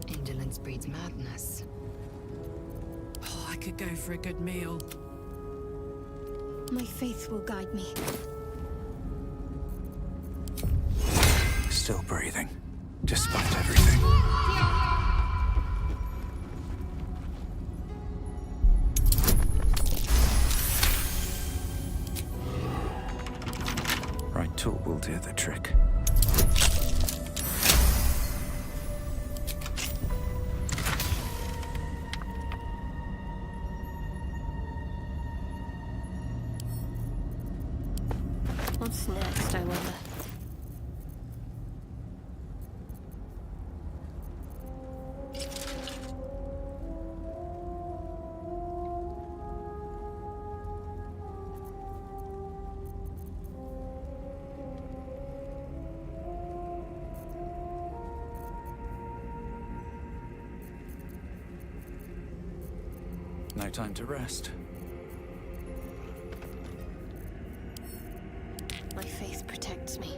Indolence breeds madness. Oh, I could go for a good meal. My faith will guide me. Still breathing, despite everything. Right tool will do the trick. What's next, I wonder? No time to rest. My faith protects me.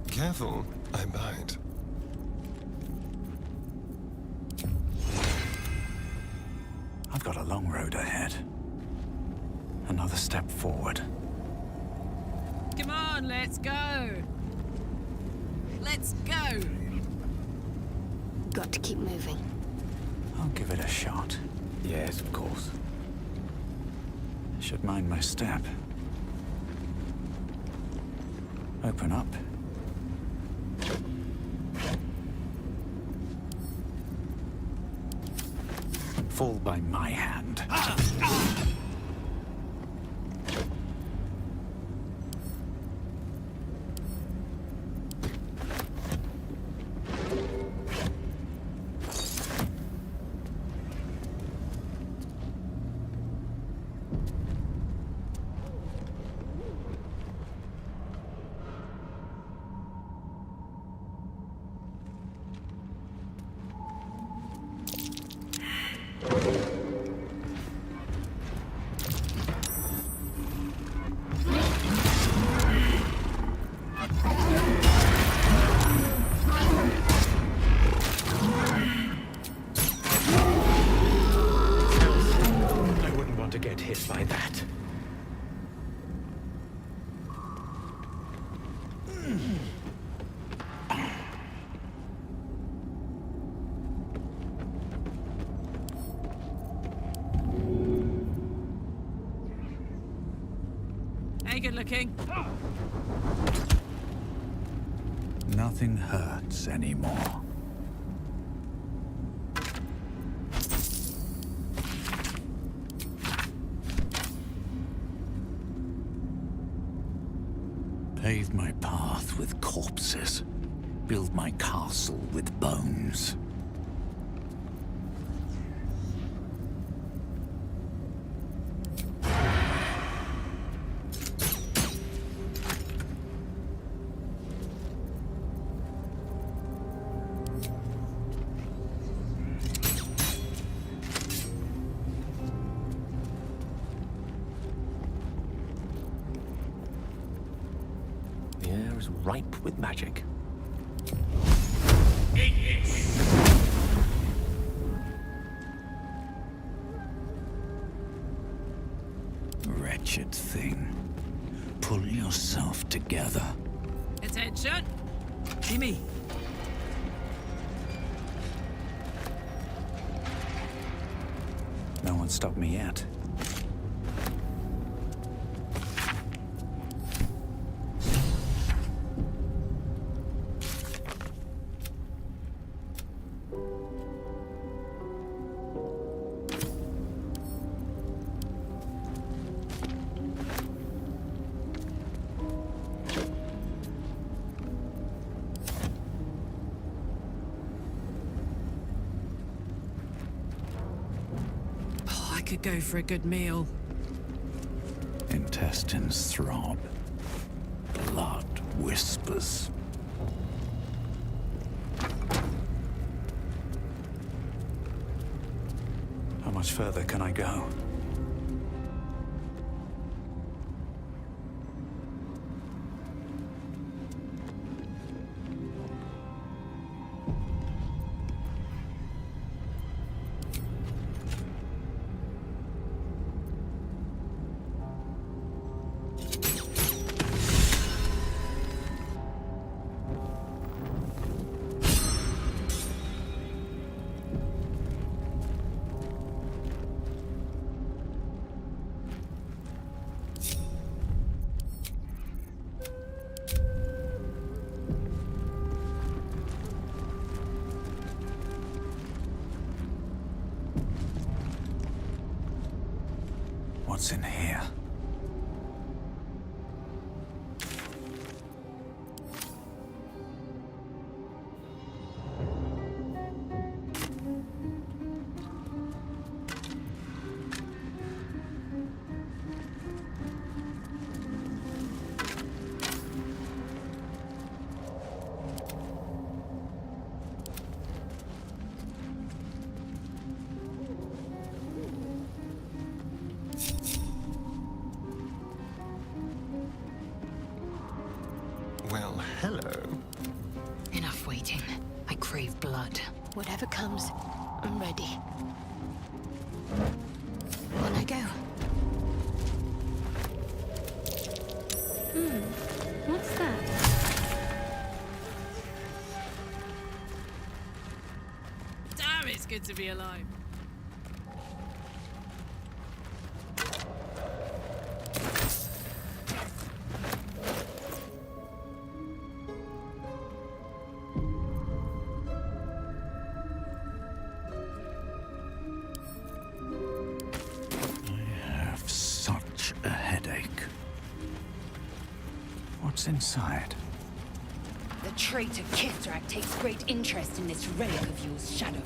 Careful, I bite. I've got a long road ahead. Another step forward. Come on, let's go. Let's go. Got to keep moving. I'll give it a shot. Yes, of course. Should mind my step. Open up. Fall by my hand. By that. Hey, good looking. Nothing hurts anymore. Pave my path with corpses. Build my castle with bones. The air is ripe with magic. Wretched thing. Pull yourself together. Attention! Gimme. No one stopped me yet. Could go for a good meal. Intestines throb. Blood whispers. How much further can I go? What's in here? Well, hello. Enough waiting. I crave blood. Whatever comes, I'm ready. On I go. What's that? Damn, it's good to be alive. What's inside? The traitor Kithrak takes great interest in this relic of yours, Shadow.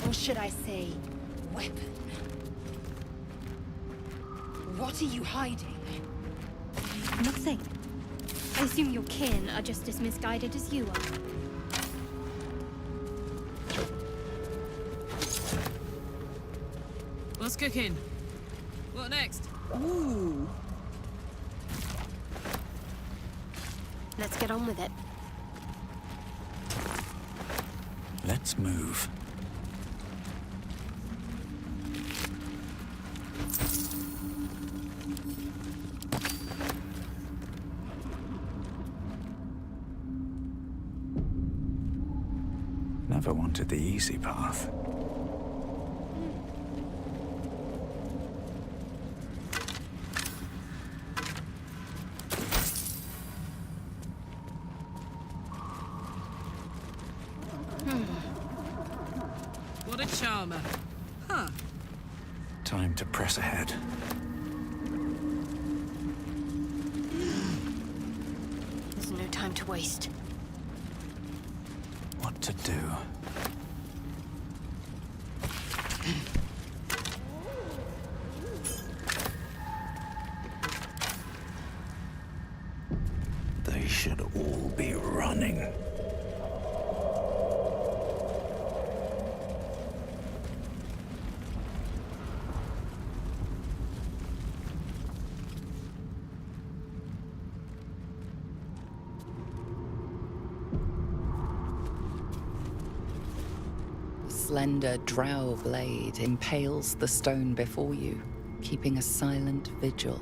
Or should I say, weapon? What are you hiding? Nothing. I assume your kin are just as misguided as you are. What's cooking? What next? Ooh. Let's get on with it. Let's move. Never wanted the easy path. What a charmer. Huh. Time to press ahead. There's no time to waste. What to do? They should all be running. Slender drow blade impales the stone before you, keeping a silent vigil.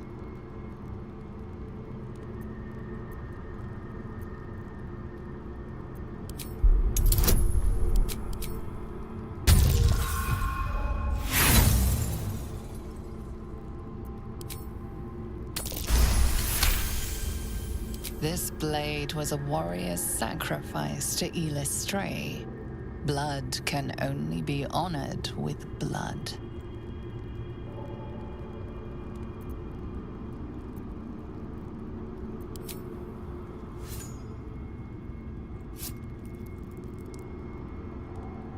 This blade was a warrior's sacrifice to Elistray. Blood can only be honored with blood.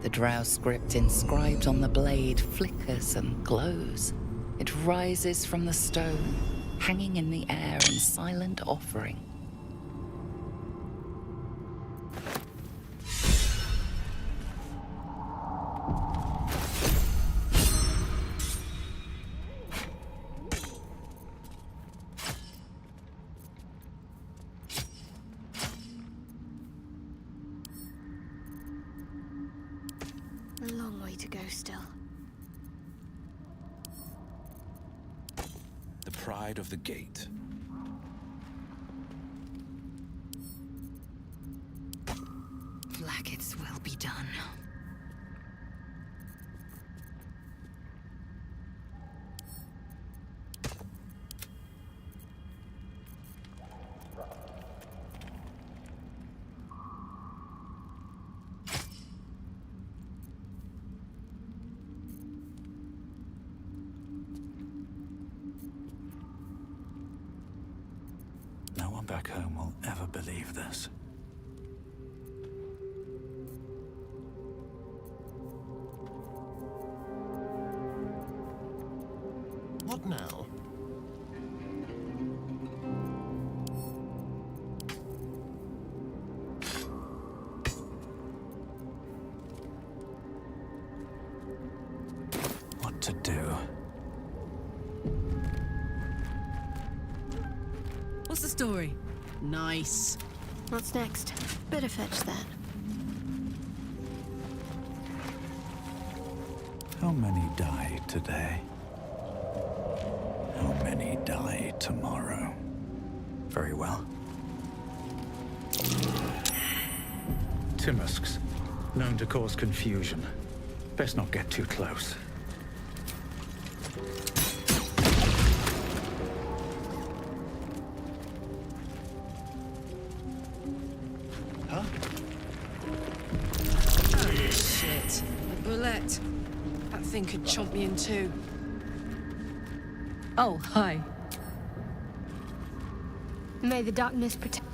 The drow script inscribed on the blade flickers and glows. It rises from the stone, hanging in the air in silent offering. A long way to go still. The pride of the gate. Blacket's will be done. No one back home will ever believe this. What now? What to do? What's the story? Nice. What's next? Better fetch that. How many die today? How many die tomorrow? Very well. Timusks, known to cause confusion. Best not get too close. Oh, shit. A bullet. That thing could chomp me in two. Oh, hi. May the darkness protect.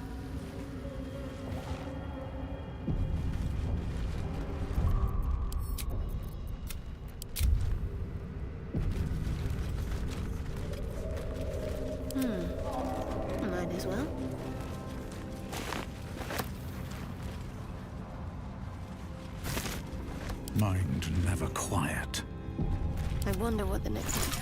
Might as well. Mind never quiet. I wonder what the next...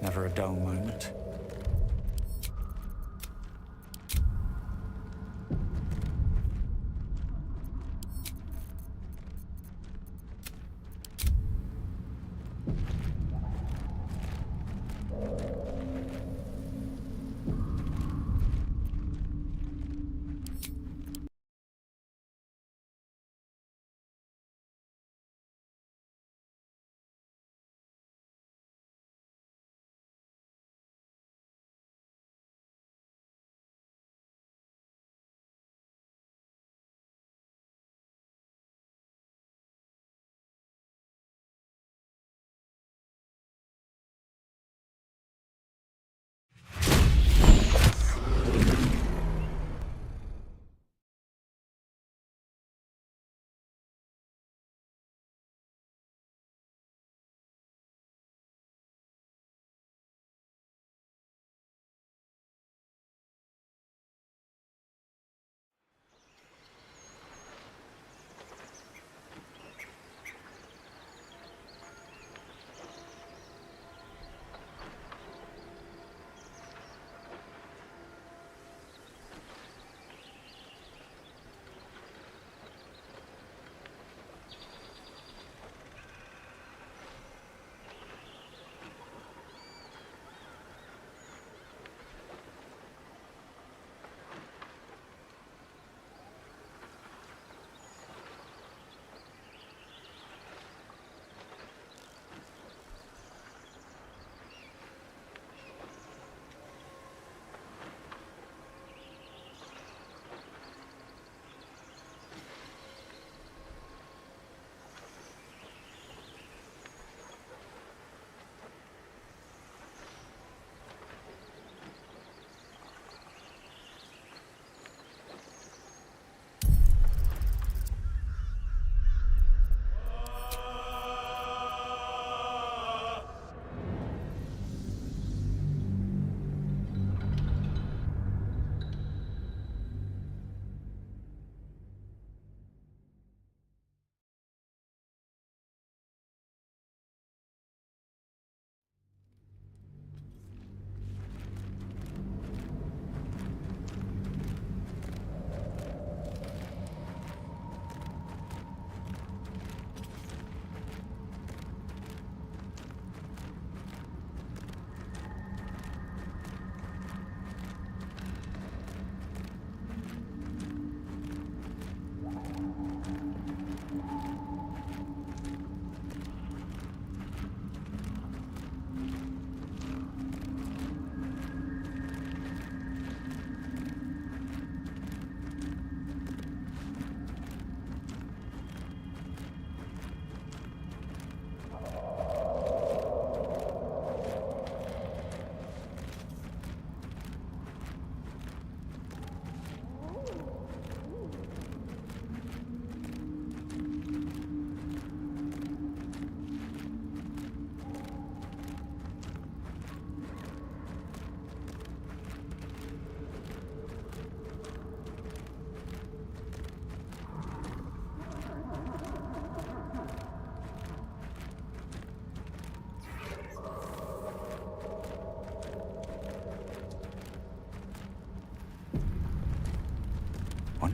Never a dull moment.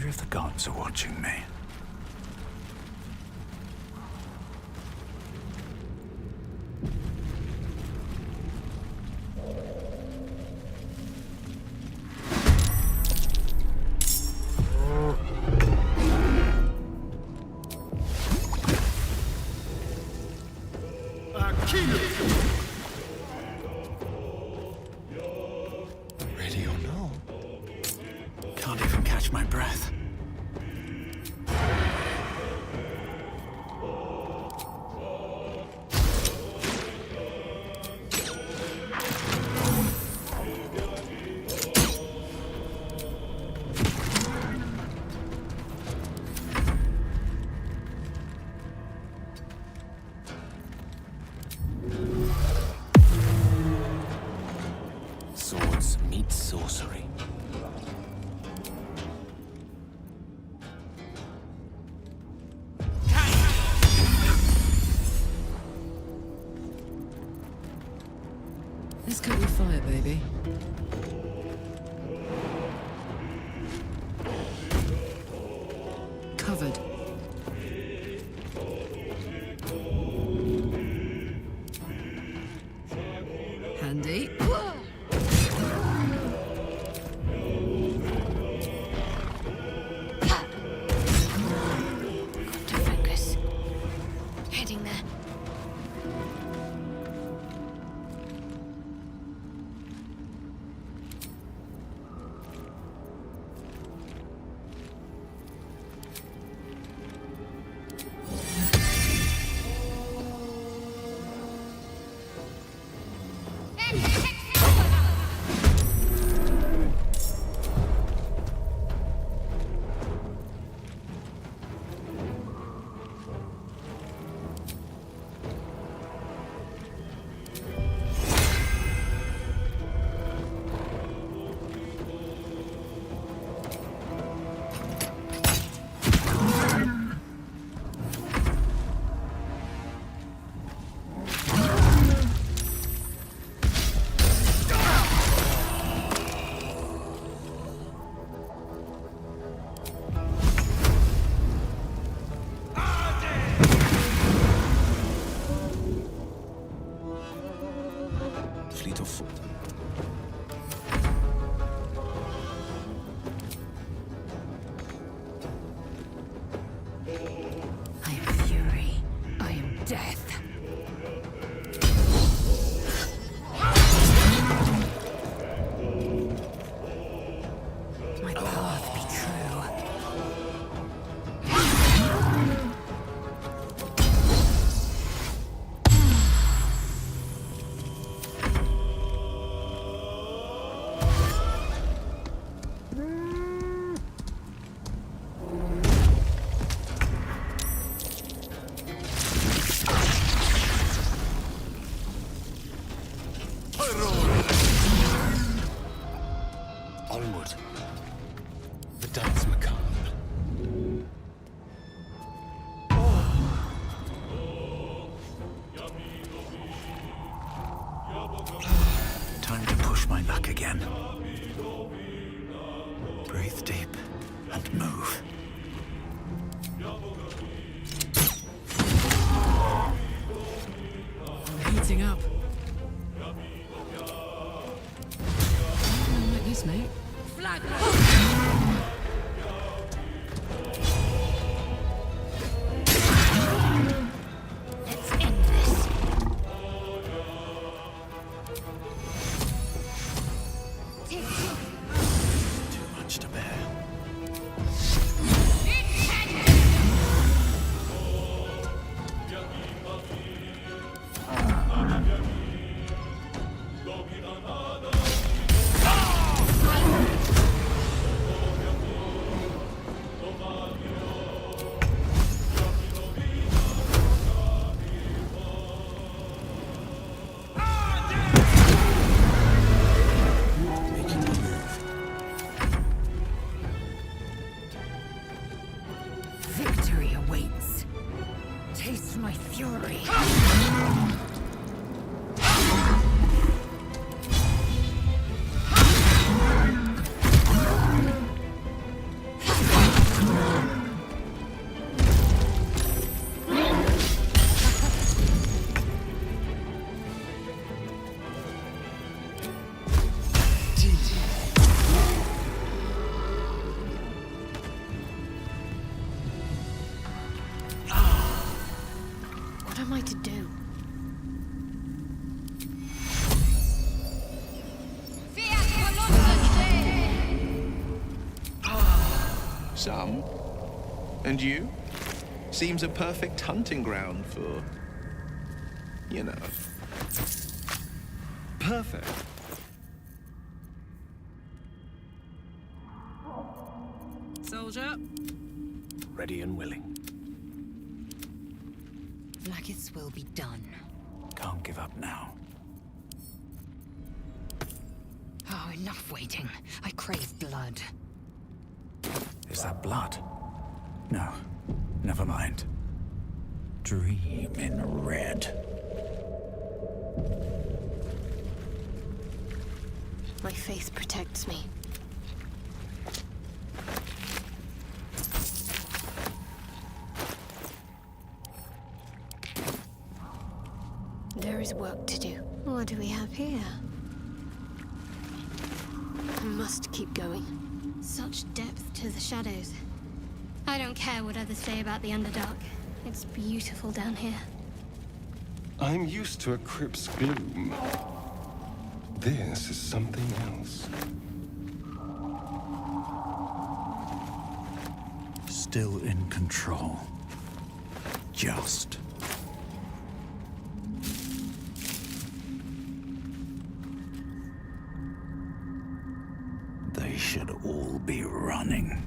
wonder if the gods are watching me. Ready or not? Can't even catch my breath. Swords meet sorcery. This could be fire, baby. Covered. Handy. Got to focus. Heading there. Fleet of foot. I am fury. I am death. My path be true. Onward. The dance macabre. Time to push my luck again. Breathe deep and move. I'm heating up. Like this, mate. Let's end this. Too much to bear. Some. And you? Seems a perfect hunting ground for, you know. Perfect. Soldier. Ready and willing. Vlaakith's will be done. Can't give up now. Oh, enough waiting. I crave blood. Is that blood? No, never mind. Dream in red. My faith protects me. There is work to do. What do we have here? I must keep going. Such depth to the shadows. I don't care what others say about the Underdark. It's beautiful down here. I'm used to a crypt's gloom. This is something else. Still in control. Just. They should all be running.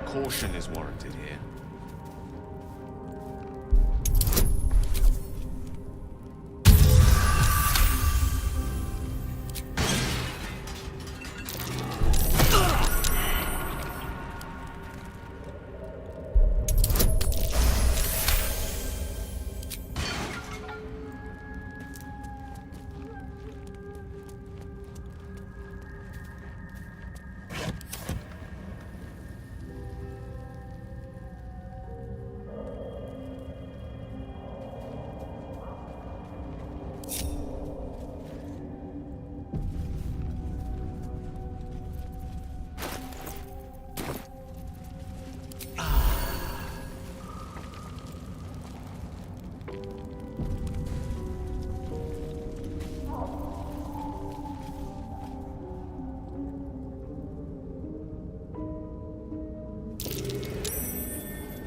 Caution is warranted here.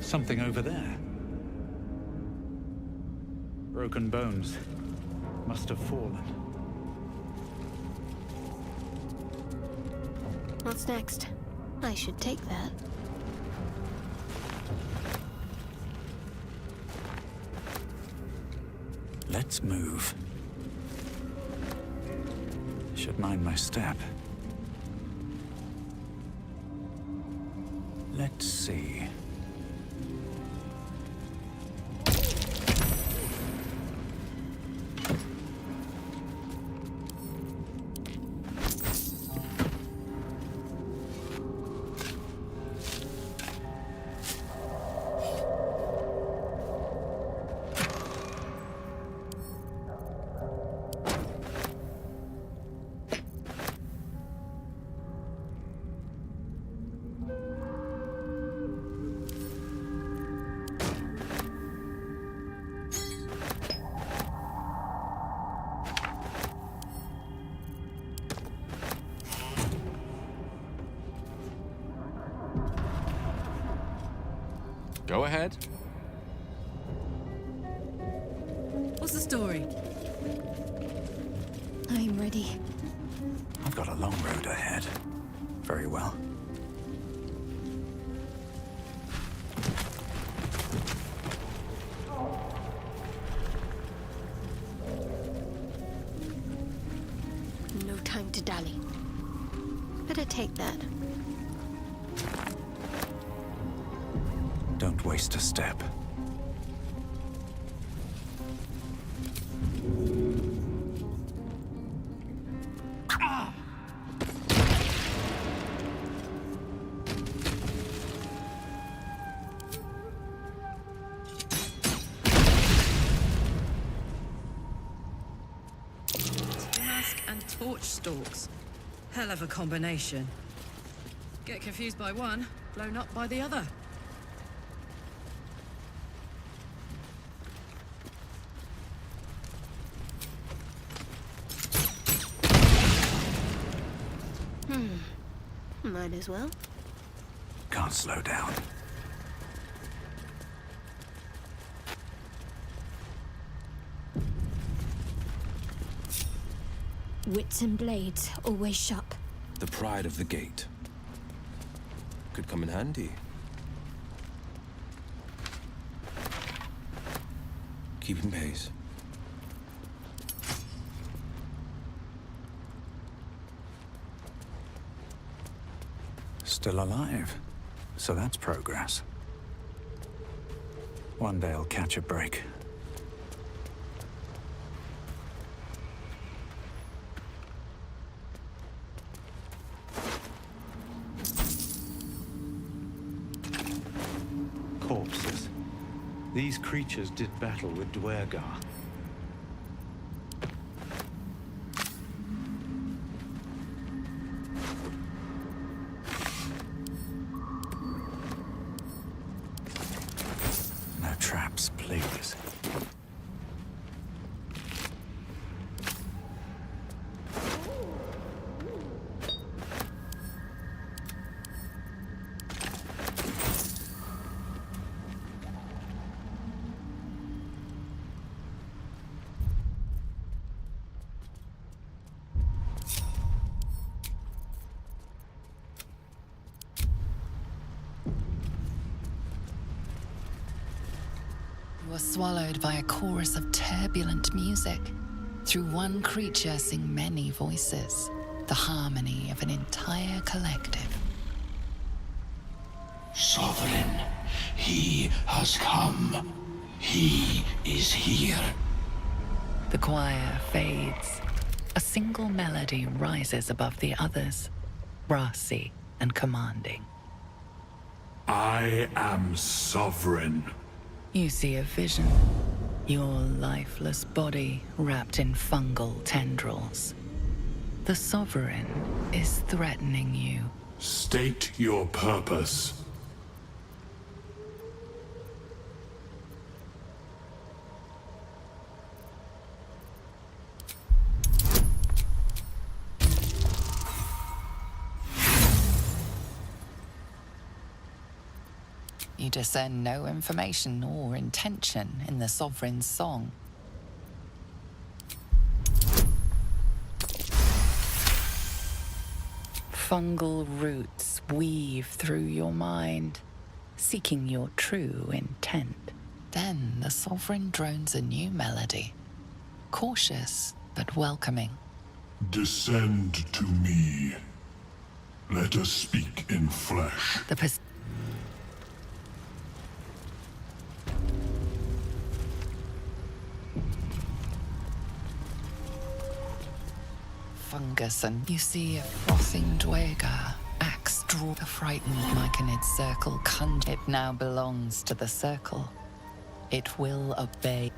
something over there. Broken bones. Must have fallen. What's next? I should take that. Let's move. Should mind my step. Let's see. Go ahead. What's the story? I'm ready. I've got a long road ahead. Very well. No time to dally. Better take that. Don't waste a step. Mask and torch stalks. Hell of a combination. Get confused by one, blown up by the other. Might as well. Can't slow down. Wits and blades, always sharp. The pride of the gate. Could come in handy. Keeping pace. Still alive. So that's progress. One day I'll catch a break. Corpses. These creatures did battle with Duergar. No traps, please. You are swallowed by a chorus of turbulent music. Through one creature sing many voices, the harmony of an entire collective. Sovereign, he has come. He is here. The choir fades. A single melody rises above the others, brassy and commanding. I am sovereign. You see a vision. Your lifeless body wrapped in fungal tendrils. The Sovereign is threatening you. State your purpose. You You discern no information or intention in the Sovereign's song. Fungal roots weave through your mind, seeking your true intent. Then the Sovereign drones a new melody, cautious but welcoming. Descend to me. Let us speak in flesh. Fungus, and you see a frothing Dweger, axe draw. The frightened Myconid circle conjure. It now belongs to the circle. It will obey.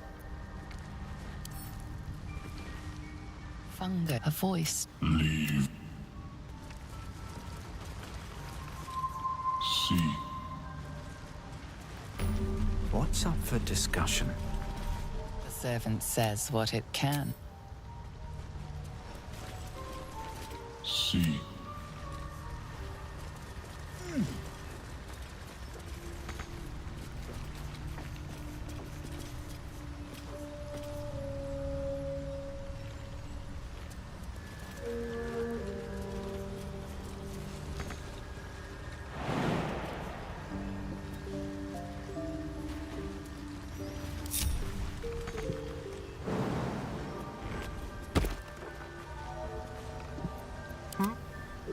Fungus, a voice. Leave. See. What's up for discussion? The servant says what it can. See.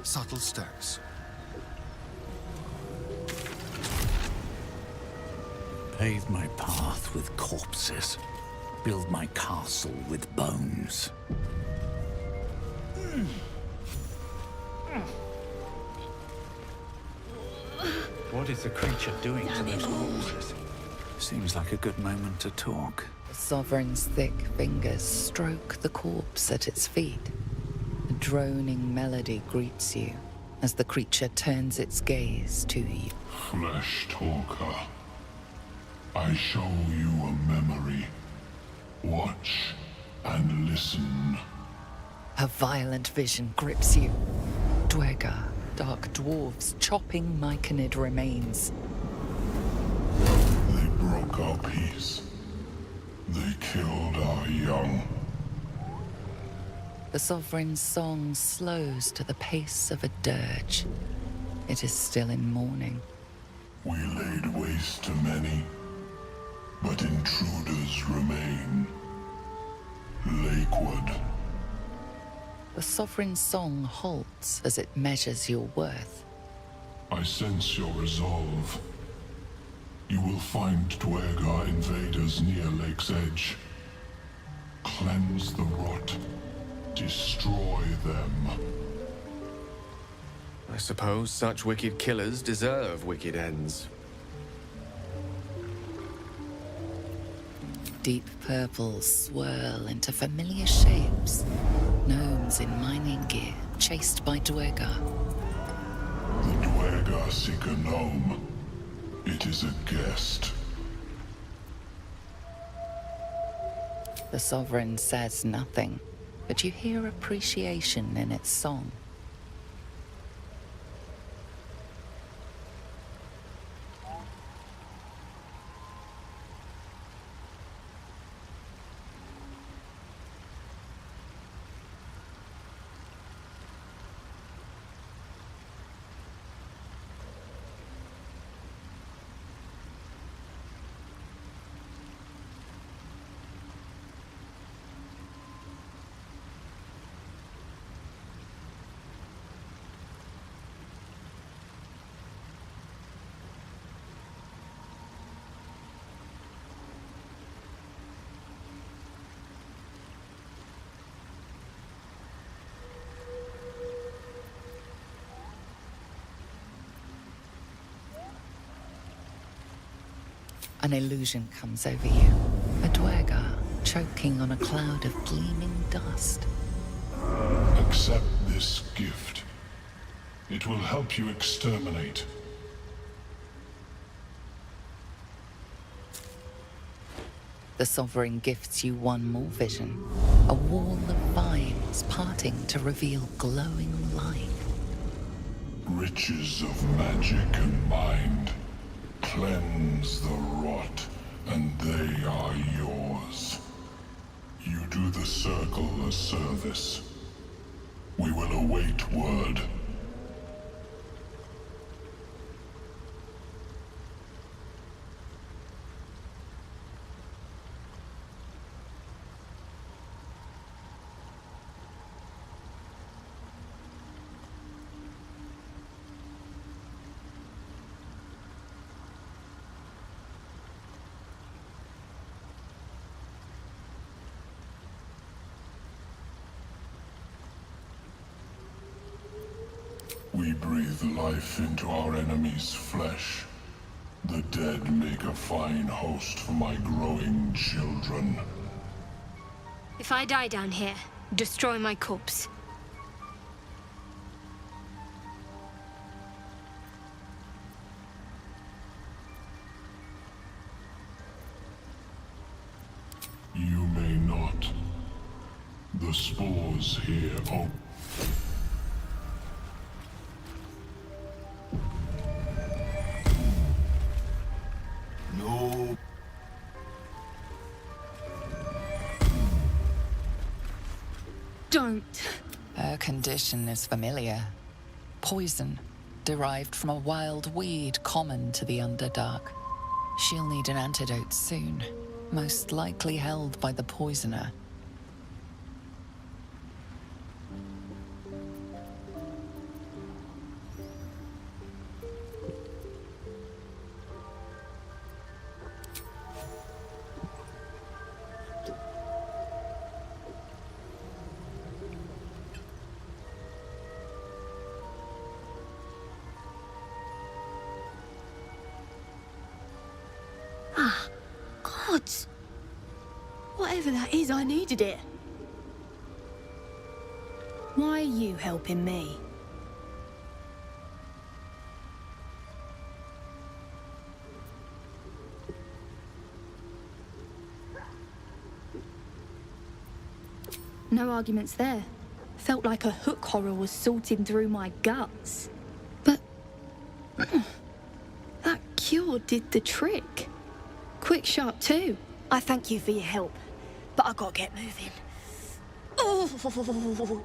Subtle steps. Pave my path with corpses. Build my castle with bones. What is the creature doing to those corpses? Seems like a good moment to talk. The Sovereign's thick fingers stroke the corpse at its feet. A droning melody greets you as the creature turns its gaze to you. Flesh talker. I show you a memory. Watch and listen. A violent vision grips you. Dweger, dark dwarves chopping Myconid remains. They broke our peace. They killed our young. The Sovereign's song slows to the pace of a dirge. It is still in mourning. We laid waste to many, but intruders remain. Lakewood. The Sovereign's song halts as it measures your worth. I sense your resolve. You will find Dweger invaders near Lake's Edge. Cleanse the rot. Destroy them. I suppose such wicked killers deserve wicked ends. Deep purples swirl into familiar shapes. Gnomes in mining gear, chased by Dweger. The Dweger seek a gnome. It is a guest. The Sovereign says nothing, but you hear appreciation in its song. An illusion comes over you. A Dweger choking on a cloud of gleaming dust. Accept this gift. It will help you exterminate. The Sovereign gifts you one more vision. A wall of vines parting to reveal glowing light. Riches of magic and mind. Cleanse the rot, and they are yours. You do the Circle a service. We will await word. We breathe life into our enemy's flesh. The dead make a fine host for my growing children. If I die down here, destroy my corpse. You may not. The spores here open. No. Don't. Her condition is familiar. Poison, derived from a wild weed common to the Underdark. She'll need an antidote soon, most likely held by the poisoner. Ah, gods. Whatever that is, I needed it. Why are you helping me? No arguments there. Felt like a hook horror was sorting through my guts. But... that cure did the trick. Quick, sharp too. I thank you for your help, but I gotta get moving. Oh,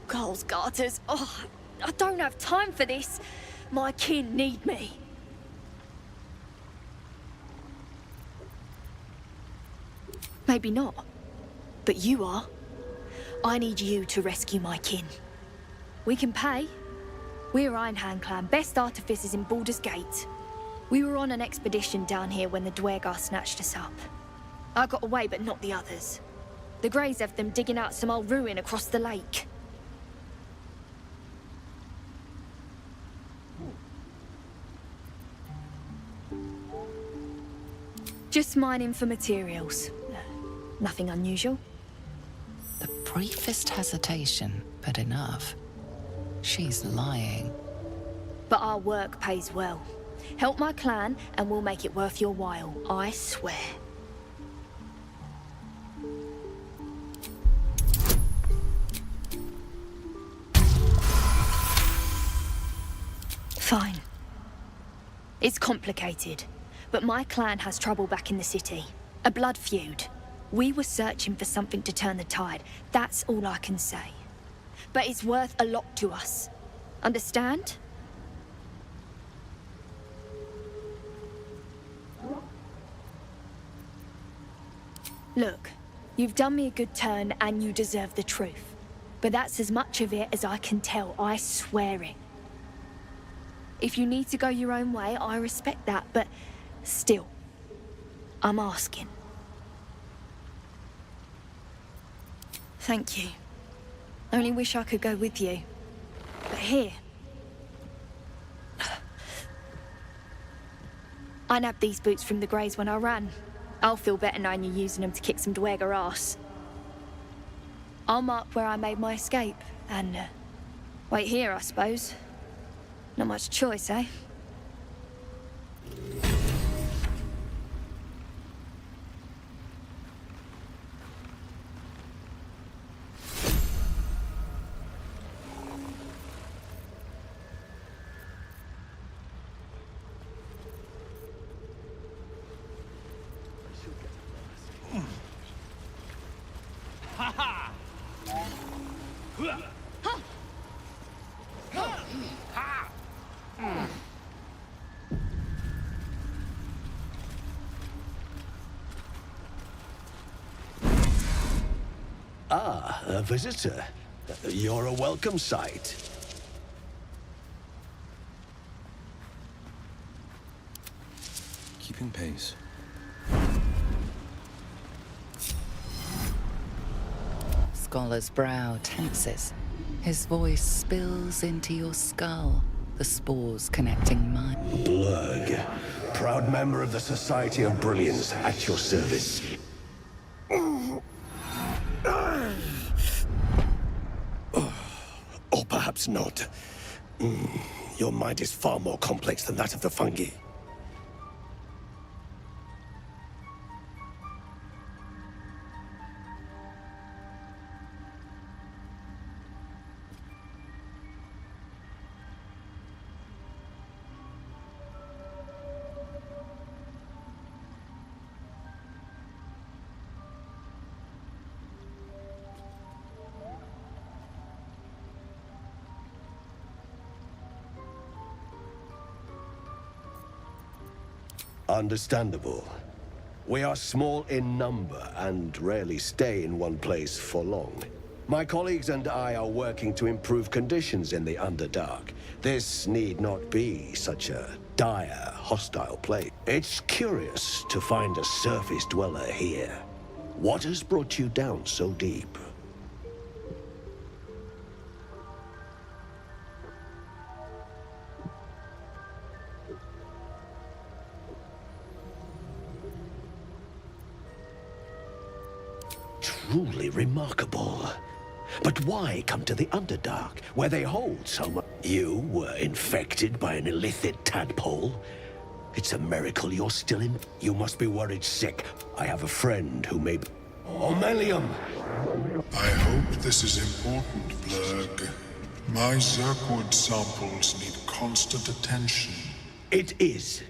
Carl's garters. Oh, I don't have time for this. My kin need me. Maybe not, but you are. I need you to rescue my kin. We can pay. We're Ironhand Clan, best artificers in Baldur's Gate. We were on an expedition down here when the Dwergar snatched us up. I got away, but not the others. The Greys have them digging out some old ruin across the lake. Just mining for materials. Nothing unusual. The briefest hesitation, but enough. She's lying. But our work pays well. Help my clan, and we'll make it worth your while, I swear. Fine. It's complicated, but my clan has trouble back in the city. A blood feud. We were searching for something to turn the tide. That's all I can say. But it's worth a lot to us. Understand? Look, you've done me a good turn and you deserve the truth. But that's as much of it as I can tell, I swear it. If you need to go your own way, I respect that, but still, I'm asking. Thank you. Only wish I could go with you. But here... I nabbed these boots from the Greys when I ran. I'll feel better knowing you're using them to kick some Dwergar ass. I'll mark where I made my escape, and wait here, I suppose. Not much choice, eh? Ah, a visitor. You're a welcome sight. Keeping pace. Scholar's brow tenses. His voice spills into your skull, the spores connecting mine. Blurg, proud member of the Society of Brilliance, at your service. Or perhaps not. Your mind is far more complex than that of the fungi. Understandable. We are small in number and rarely stay in one place for long. My colleagues and I are working to improve conditions in the Underdark. This need not be such a dire, hostile place. It's curious to find a surface dweller here. What has brought you down so deep? Truly remarkable. But why come to the Underdark, where they hold so much? You were infected by an illithid tadpole? It's a miracle you're still in. You must be worried sick. I have a friend who may be... Omelium! I hope this is important, Blurg. My Zerkwood samples need constant attention. It is.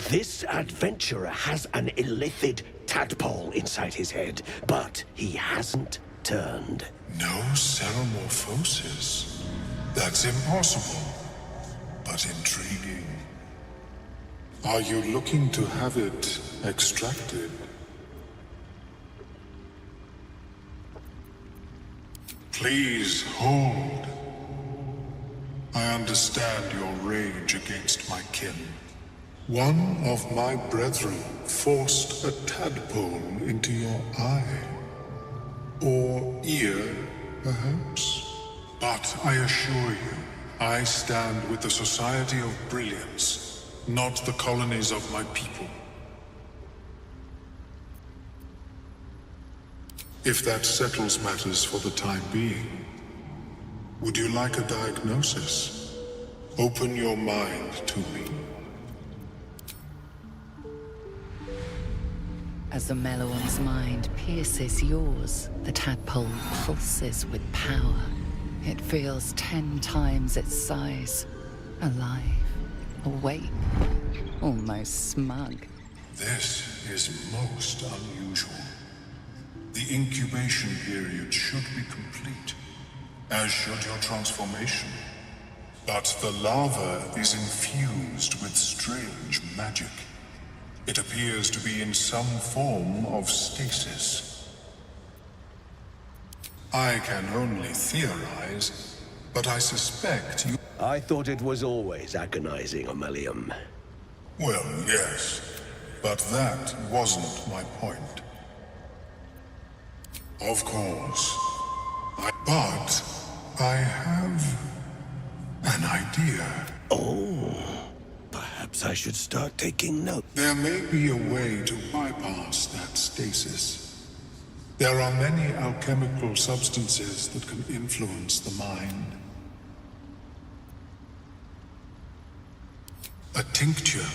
This adventurer has an illithid tadpole inside his head, but he hasn't turned. No ceremorphosis. That's impossible, but intriguing. Are you looking to have it extracted? Please hold. I understand your rage against my kin. One of my brethren forced a tadpole into your eye. Or ear, perhaps. But I assure you, I stand with the Society of Brilliance, not the colonies of my people. If that settles matters for the time being, would you like a diagnosis? Open your mind to me. As the Meloam's mind pierces yours, the tadpole pulses with power. It feels 10 times its size. Alive, awake, almost smug. This is most unusual. The incubation period should be complete, as should your transformation. But the larva is infused with strange magic. It appears to be in some form of stasis. I can only theorize, but I suspect you... I thought it was always agonizing, Omelium. Well, yes, but that wasn't my point. Of course. But I have an idea. Oh, perhaps I should start taking note. There may be a way to bypass that stasis. There are many alchemical substances that can influence the mind. A tincture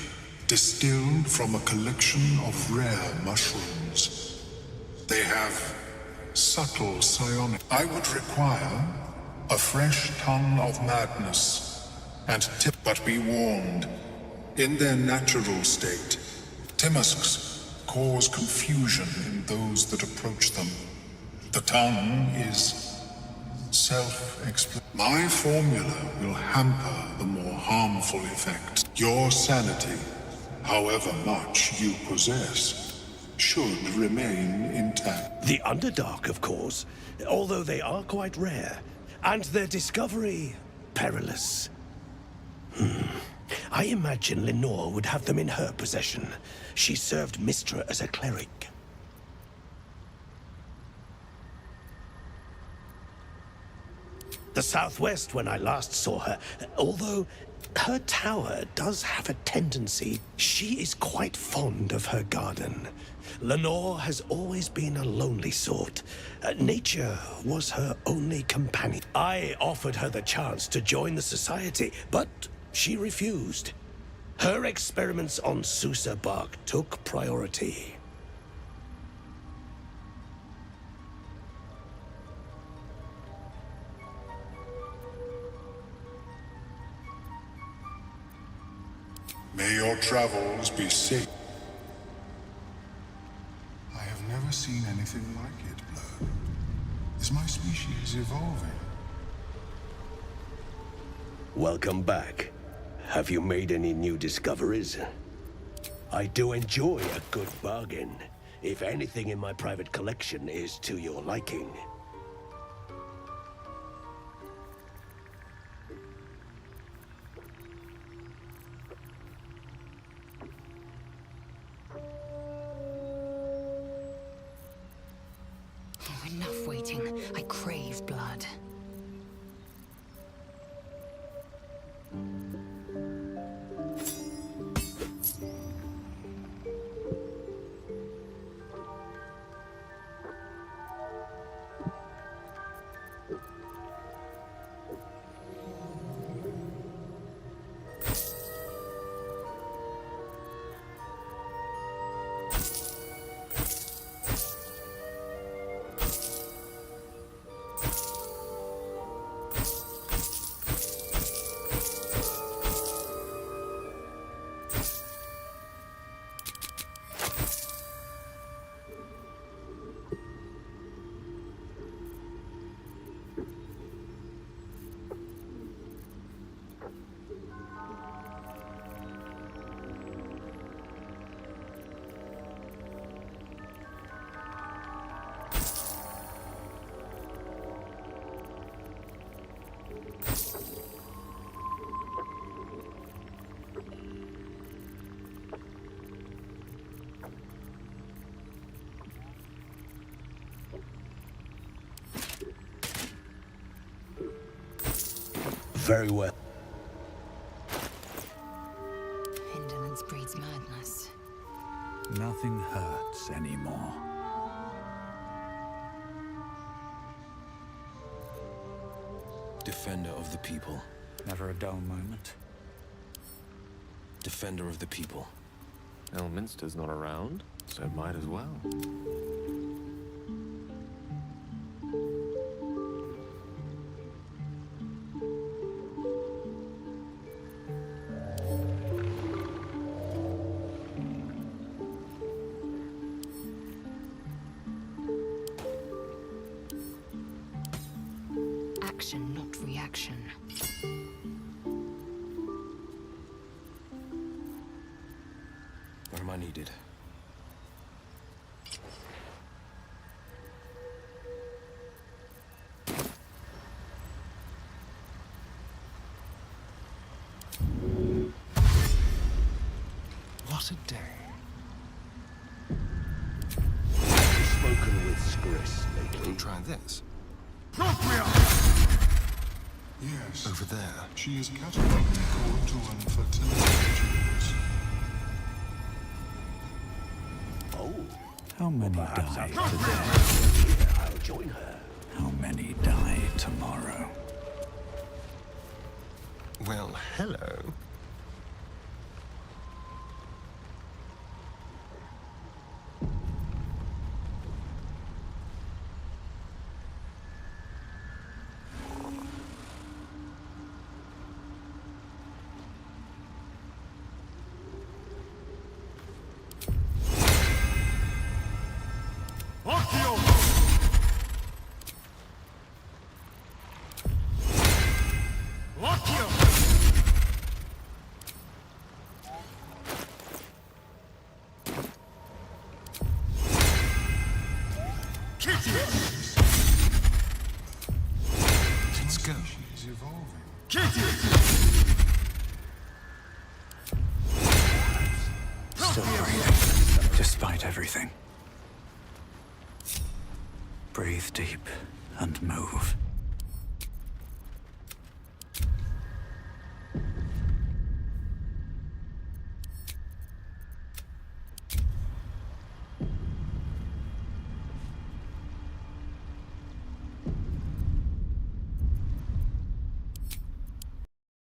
distilled from a collection of rare mushrooms. They have subtle psionic. I would require a fresh ton of madness and but be warned, in their natural state, Timusks cause confusion in those that approach them. The tongue is self-explanatory. My formula will hamper the more harmful effects. Your sanity, however much you possess, should remain intact. The Underdark, of course, although they are quite rare, and their discovery perilous. I imagine Lenore would have them in her possession. She served Mystra as a cleric. The southwest when I last saw her, although her tower does have a tendency. She is quite fond of her garden. Lenore has always been a lonely sort. Nature was her only companion. I offered her the chance to join the society, but she refused. Her experiments on Susa bark took priority. May your travels be safe. I have never seen anything like it, Blur. Is my species evolving? Welcome back. Have you made any new discoveries? I do enjoy a good bargain, if anything in my private collection is to your liking. Enough waiting. I crave blood. Very well. Indolence breeds madness. Nothing hurts anymore. Defender of the people. Never a dull moment. Defender of the people. Elminster's not around, so might as well. Action, not reaction. Where am I needed? What a day. Spoken with Skris lately. Try this. Yes. Over there. She is cataloging coital and fertility rituals. Oh. How many die today? I'll join her. How many die tomorrow? Well, hello. Let's go. Still breathing, despite everything. Breathe deep and move.